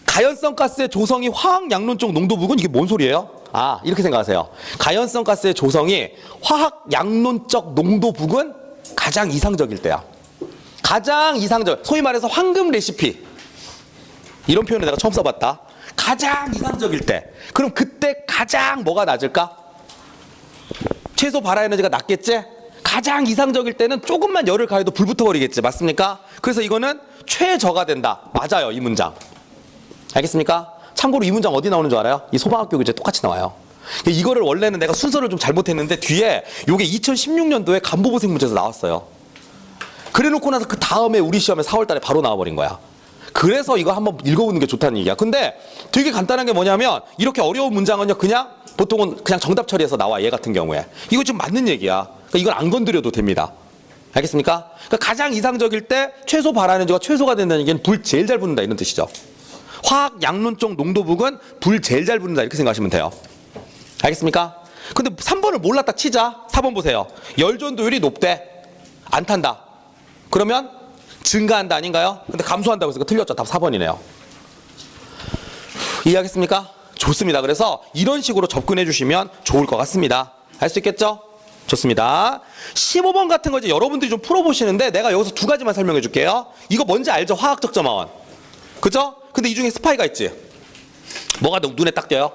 [SPEAKER 1] 가연성 가스의 조성이 화학 양론적 농도 부근 이게 뭔 소리예요? 아, 이렇게 생각하세요. 가연성 가스의 조성이 화학 양론적 농도 부근 가장 이상적일 때야. 가장 이상적, 소위 말해서 황금 레시피. 이런 표현을 내가 처음 써봤다. 가장 이상적일 때. 그럼 그때 가장 뭐가 낮을까? 최소 발화 에너지가 낮겠지? 가장 이상적일 때는 조금만 열을 가해도 불 붙어버리겠지. 맞습니까? 그래서 이거는 최저가 된다. 맞아요, 이 문장. 알겠습니까? 참고로 이 문장 어디 나오는 줄 알아요? 이 소방학교 교재 똑같이 나와요. 이거를 원래는 내가 순서를 좀 잘못했는데 뒤에 요게 2016년도에 간부보생 문제에서 나왔어요. 그래놓고 나서 그 다음에 우리 시험에 4월 달에 바로 나와버린 거야. 그래서 이거 한번 읽어보는 게 좋다는 얘기야. 근데 되게 간단한 게 뭐냐면 이렇게 어려운 문장은요 그냥 보통은 그냥 정답 처리해서 나와. 얘 같은 경우에 이거 좀 맞는 얘기야. 그러니까 이걸 안 건드려도 됩니다. 알겠습니까? 그러니까 가장 이상적일 때 최소 발화 에너지가 최소가 된다는 얘기는 불 제일 잘 붙는다 이런 뜻이죠. 화학 양론적 농도 부근 불 제일 잘 붙는다 이렇게 생각하시면 돼요. 알겠습니까? 근데 3번을 몰랐다 치자. 4번 보세요. 열 전도율이 높대. 안 탄다. 그러면 증가한다 아닌가요? 근데 감소한다고 해서 틀렸죠. 답 4번이네요. 이해하겠습니까? 좋습니다. 그래서 이런 식으로 접근해 주시면 좋을 것 같습니다. 할 수 있겠죠? 좋습니다. 15번 같은 거 이제 여러분들이 좀 풀어보시는데 내가 여기서 두 가지만 설명해 줄게요. 이거 뭔지 알죠? 화학적 점화원. 그죠? 근데 이 중에 스파이가 있지. 뭐가 눈에 딱 띄어요?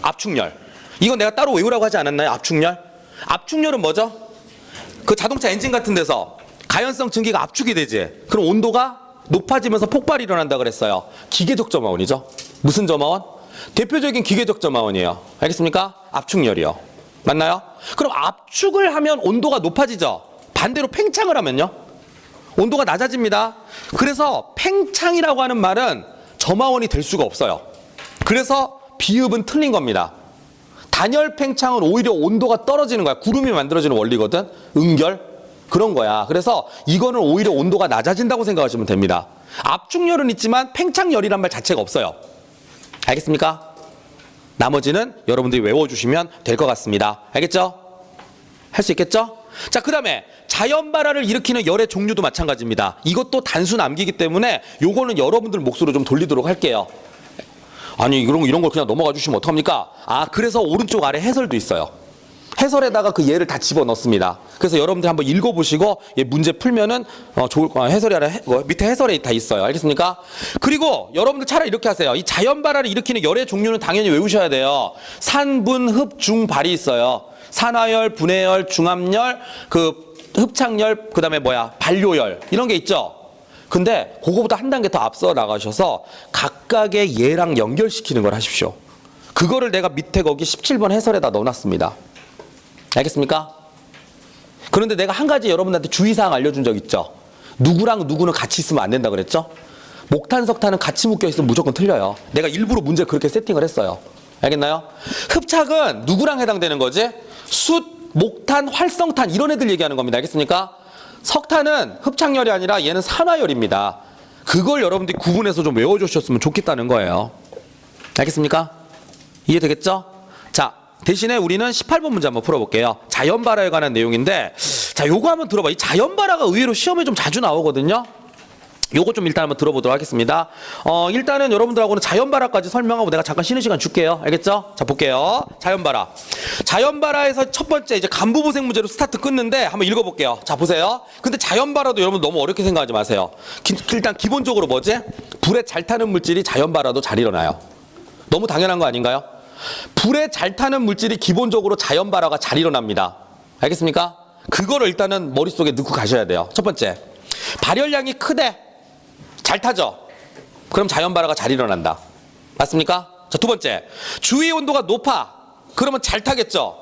[SPEAKER 1] 압축열. 이건 내가 따로 외우라고 하지 않았나요? 압축열. 압축열은 뭐죠? 그 자동차 엔진 같은 데서 가연성 증기가 압축이 되지. 그럼 온도가 높아지면서 폭발이 일어난다 그랬어요. 기계적 점화원이죠. 무슨 점화원? 대표적인 기계적 점화원이에요. 알겠습니까? 압축열이요. 맞나요? 그럼 압축을 하면 온도가 높아지죠. 반대로 팽창을 하면요. 온도가 낮아집니다. 그래서 팽창이라고 하는 말은 점화원이 될 수가 없어요. 그래서 비읍은 틀린 겁니다. 단열 팽창은 오히려 온도가 떨어지는 거야. 구름이 만들어지는 원리거든. 응결. 그런 거야. 그래서 이거는 오히려 온도가 낮아진다고 생각하시면 됩니다. 압축열은 있지만 팽창열이란 말 자체가 없어요. 알겠습니까? 나머지는 여러분들이 외워주시면 될 것 같습니다. 알겠죠? 할 수 있겠죠? 자, 그 다음에 자연발화를 일으키는 열의 종류도 마찬가지입니다. 이것도 단순 암기이기 때문에 요거는 여러분들 몫으로 좀 돌리도록 할게요. 아니, 이런 걸 그냥 넘어가 주시면 어떡합니까? 아, 그래서 오른쪽 아래 해설도 있어요. 해설에다가 그 예를 다 집어넣습니다. 그래서 여러분들 한번 읽어보시고 문제 풀면은 좋을 거 해설이 아래 밑에 해설에 다 있어요. 알겠습니까? 그리고 여러분들 차라리 이렇게 하세요. 이 자연발화를 일으키는 열의 종류는 당연히 외우셔야 돼요. 산, 분, 흡, 중, 발이 있어요. 산화열, 분해열, 중압열, 그 흡착열, 그 다음에 반료열 이런 게 있죠. 근데 그거보다 한 단계 더 앞서 나가셔서 각각의 예랑 연결시키는 걸 하십시오. 그거를 내가 밑에 거기 17번 해설에다 넣어놨습니다. 알겠습니까? 그런데 내가 한 가지 여러분들한테 주의사항 알려준 적 있죠? 누구랑 누구는 같이 있으면 안 된다 그랬죠? 목탄, 석탄은 같이 묶여 있으면 무조건 틀려요. 내가 일부러 문제 그렇게 세팅을 했어요. 알겠나요? 흡착은 누구랑 해당되는 거지? 숯, 목탄, 활성탄 이런 애들 얘기하는 겁니다. 알겠습니까? 석탄은 흡착열이 아니라 얘는 산화열입니다. 그걸 여러분들이 구분해서 좀 외워주셨으면 좋겠다는 거예요. 알겠습니까? 이해되겠죠? 자, 대신에 우리는 18번 문제 한번 풀어볼게요. 자연발화에 관한 내용인데, 자, 요거 한번 들어봐. 이 자연발화가 의외로 시험에 좀 자주 나오거든요. 요거 좀 일단 한번 들어보도록 하겠습니다. 일단은 여러분들하고는 자연발화까지 설명하고 내가 잠깐 쉬는 시간 줄게요. 알겠죠? 자, 볼게요. 자연발화. 자연발화에서 첫 번째 이제 간부보생 문제로 스타트 끊는데 한번 읽어볼게요. 자, 보세요. 근데 자연발화도 여러분 너무 어렵게 생각하지 마세요. 일단 기본적으로 뭐지? 불에 잘 타는 물질이 자연발화도 잘 일어나요. 너무 당연한 거 아닌가요? 불에 잘 타는 물질이 기본적으로 자연발화가 잘 일어납니다. 알겠습니까? 그거를 일단은 머릿속에 넣고 가셔야 돼요. 첫 번째, 발열량이 크대. 잘 타죠? 그럼 자연발화가 잘 일어난다. 맞습니까? 자, 두 번째, 주위 온도가 높아. 그러면 잘 타겠죠?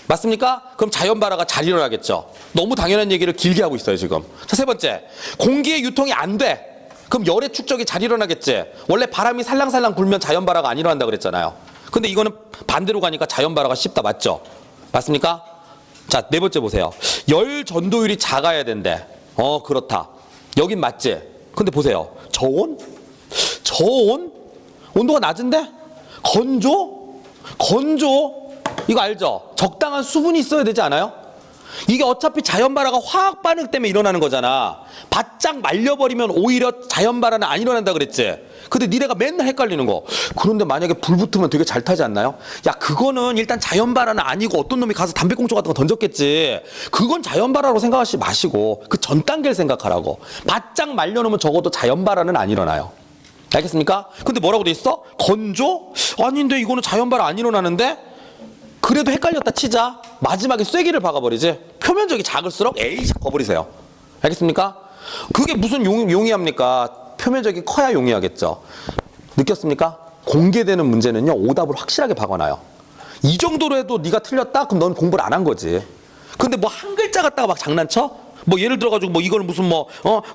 [SPEAKER 1] 맞습니까? 그럼 자연발화가 잘 일어나겠죠? 너무 당연한 얘기를 길게 하고 있어요, 지금. 자, 세 번째, 공기의 유통이 안 돼. 그럼 열의 축적이 잘 일어나겠지? 원래 바람이 살랑살랑 불면 자연발화가 안 일어난다 그랬잖아요. 근데 이거는 반대로 가니까 자연발화가 쉽다. 맞죠? 맞습니까? 자, 네 번째 보세요. 열 전도율이 작아야 된대. 그렇다. 여긴 맞지? 근데 보세요. 저온? 저온? 온도가 낮은데? 건조? 건조? 이거 알죠? 적당한 수분이 있어야 되지 않아요? 이게 어차피 자연발화가 화학 반응 때문에 일어나는 거잖아. 바짝 말려버리면 오히려 자연발화는 안 일어난다 그랬지? 근데 니네가 맨날 헷갈리는 거. 그런데 만약에 불 붙으면 되게 잘 타지 않나요? 야, 그거는 일단 자연발화는 아니고 어떤 놈이 가서 담배꽁초 같은 거 던졌겠지. 그건 자연발화로 생각하지 마시고 그 전 단계를 생각하라고. 바짝 말려놓으면 적어도 자연발화는 안 일어나요. 알겠습니까? 근데 뭐라고 돼 있어? 건조? 아닌데 이거는 자연발화 안 일어나는데? 그래도 헷갈렸다 치자. 마지막에 쐐기를 박아버리지. 표면적이 작을수록 에이샥 거버리세요. 알겠습니까? 그게 무슨 용이합니까? 표면적이 커야 용이하겠죠. 느꼈습니까? 공개되는 문제는요, 오답을 확실하게 박아놔요. 이 정도로 해도 네가 틀렸다? 그럼 넌 공부를 안 한 거지. 근데 뭐 한 글자 갖다가 막 장난쳐? 뭐 예를 들어가지고 뭐 이걸 무슨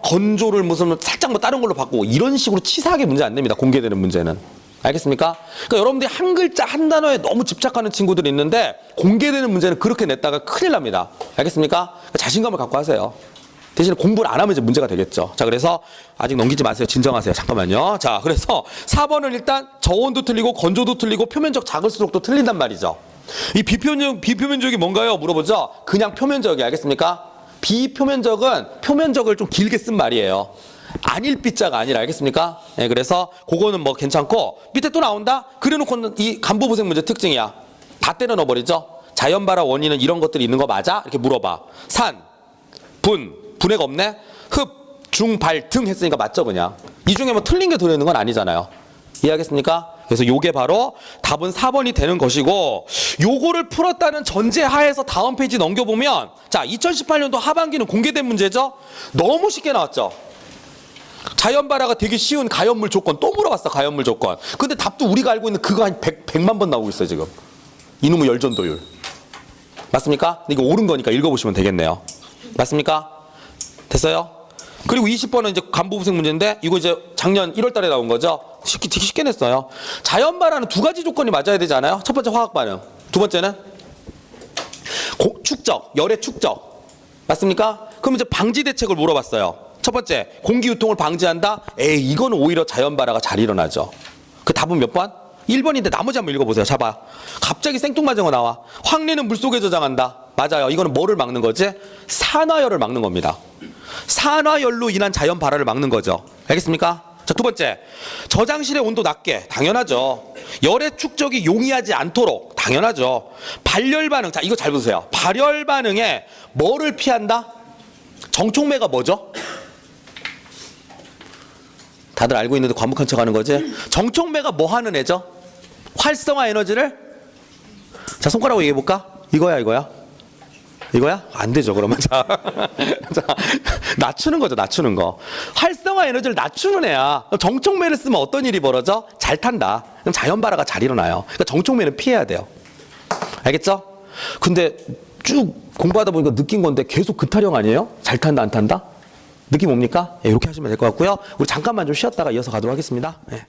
[SPEAKER 1] 건조를 무슨 살짝 뭐 다른 걸로 바꾸고 이런 식으로 치사하게 문제 안 냅니다. 공개되는 문제는. 알겠습니까? 그러니까 여러분들이 한 글자 한 단어에 너무 집착하는 친구들이 있는데 공개되는 문제는 그렇게 냈다가 큰일 납니다. 알겠습니까? 그러니까 자신감을 갖고 하세요. 대신에 공부를 안 하면 이제 문제가 되겠죠. 자, 그래서 아직 넘기지 마세요. 진정하세요. 잠깐만요. 자, 그래서 4번은 일단 저온도 틀리고 건조도 틀리고 표면적 작을수록도 틀린단 말이죠. 이 비표면적이 뭔가요? 물어보죠. 그냥 표면적이. 알겠습니까? 비표면적은 표면적을 좀 길게 쓴 말이에요. 아닐 삐자가 아니라. 알겠습니까? 네, 그래서 그거는 뭐 괜찮고 밑에 또 나온다? 그래놓고는 이 간부보생 문제 특징이야. 다 때려 넣어버리죠. 자연발화 원인은 이런 것들이 있는 거 맞아? 이렇게 물어봐. 산, 분해가 없네? 흡, 중, 발, 등 했으니까 맞죠 그냥. 이 중에 뭐 틀린 게 들어있는 건 아니잖아요. 이해하겠습니까? 그래서 요게 바로 답은 4번이 되는 것이고, 요거를 풀었다는 전제하에서 다음 페이지 넘겨보면, 자, 2018년도 하반기는 공개된 문제죠? 너무 쉽게 나왔죠? 자연발화가 되게 쉬운 가연물 조건 또 물어봤어. 가연물 조건. 근데 답도 우리가 알고 있는 그거 한 100만 번 나오고 있어요 지금. 이놈의 열전도율. 맞습니까? 근데 이거 옳은 거니까 읽어보시면 되겠네요. 맞습니까? 됐어요? 그리고 20번은 이제 간부보생 문제인데 이거 이제 작년 1월 달에 나온 거죠. 되게 쉽게 냈어요. 자연발화는 두 가지 조건이 맞아야 되지 않아요? 첫 번째 화학 반응. 두 번째는 축적, 열의 축적. 맞습니까? 그럼 이제 방지 대책을 물어봤어요. 첫 번째, 공기 유통을 방지한다? 에이, 이거는 오히려 자연발화가 잘 일어나죠. 그 답은 몇 번? 1번인데 나머지 한번 읽어보세요. 잡아. 갑자기 생뚱맞은 거 나와. 황리는 물속에 저장한다. 맞아요. 이거는 뭐를 막는 거지? 산화열을 막는 겁니다. 산화열로 인한 자연 발화를 막는 거죠. 알겠습니까? 자, 두 번째. 저장실의 온도 낮게. 당연하죠. 열의 축적이 용이하지 않도록. 당연하죠. 발열 반응. 자, 이거 잘 보세요. 발열 반응에 뭐를 피한다? 정촉매가 뭐죠? 다들 알고 있는데 과묵한 척 하는 거지? 정촉매가 뭐 하는 애죠? 활성화 에너지를? 자, 손가락으로 얘기해 볼까? 이거야, 이거야? 이거야? 안 되죠, 그러면. 자, 자, 낮추는 거죠, 낮추는 거. 활성화 에너지를 낮추는 애야. 정촉매를 쓰면 어떤 일이 벌어져? 잘 탄다. 그럼 자연 발화가 잘 일어나요. 그러니까 정촉매는 피해야 돼요. 알겠죠? 근데 쭉 공부하다 보니까 느낀 건데 계속 그 타령 아니에요? 잘 탄다, 안 탄다? 느낌 옵니까? 예, 이렇게 하시면 될 것 같고요. 우리 잠깐만 좀 쉬었다가 이어서 가도록 하겠습니다. 예.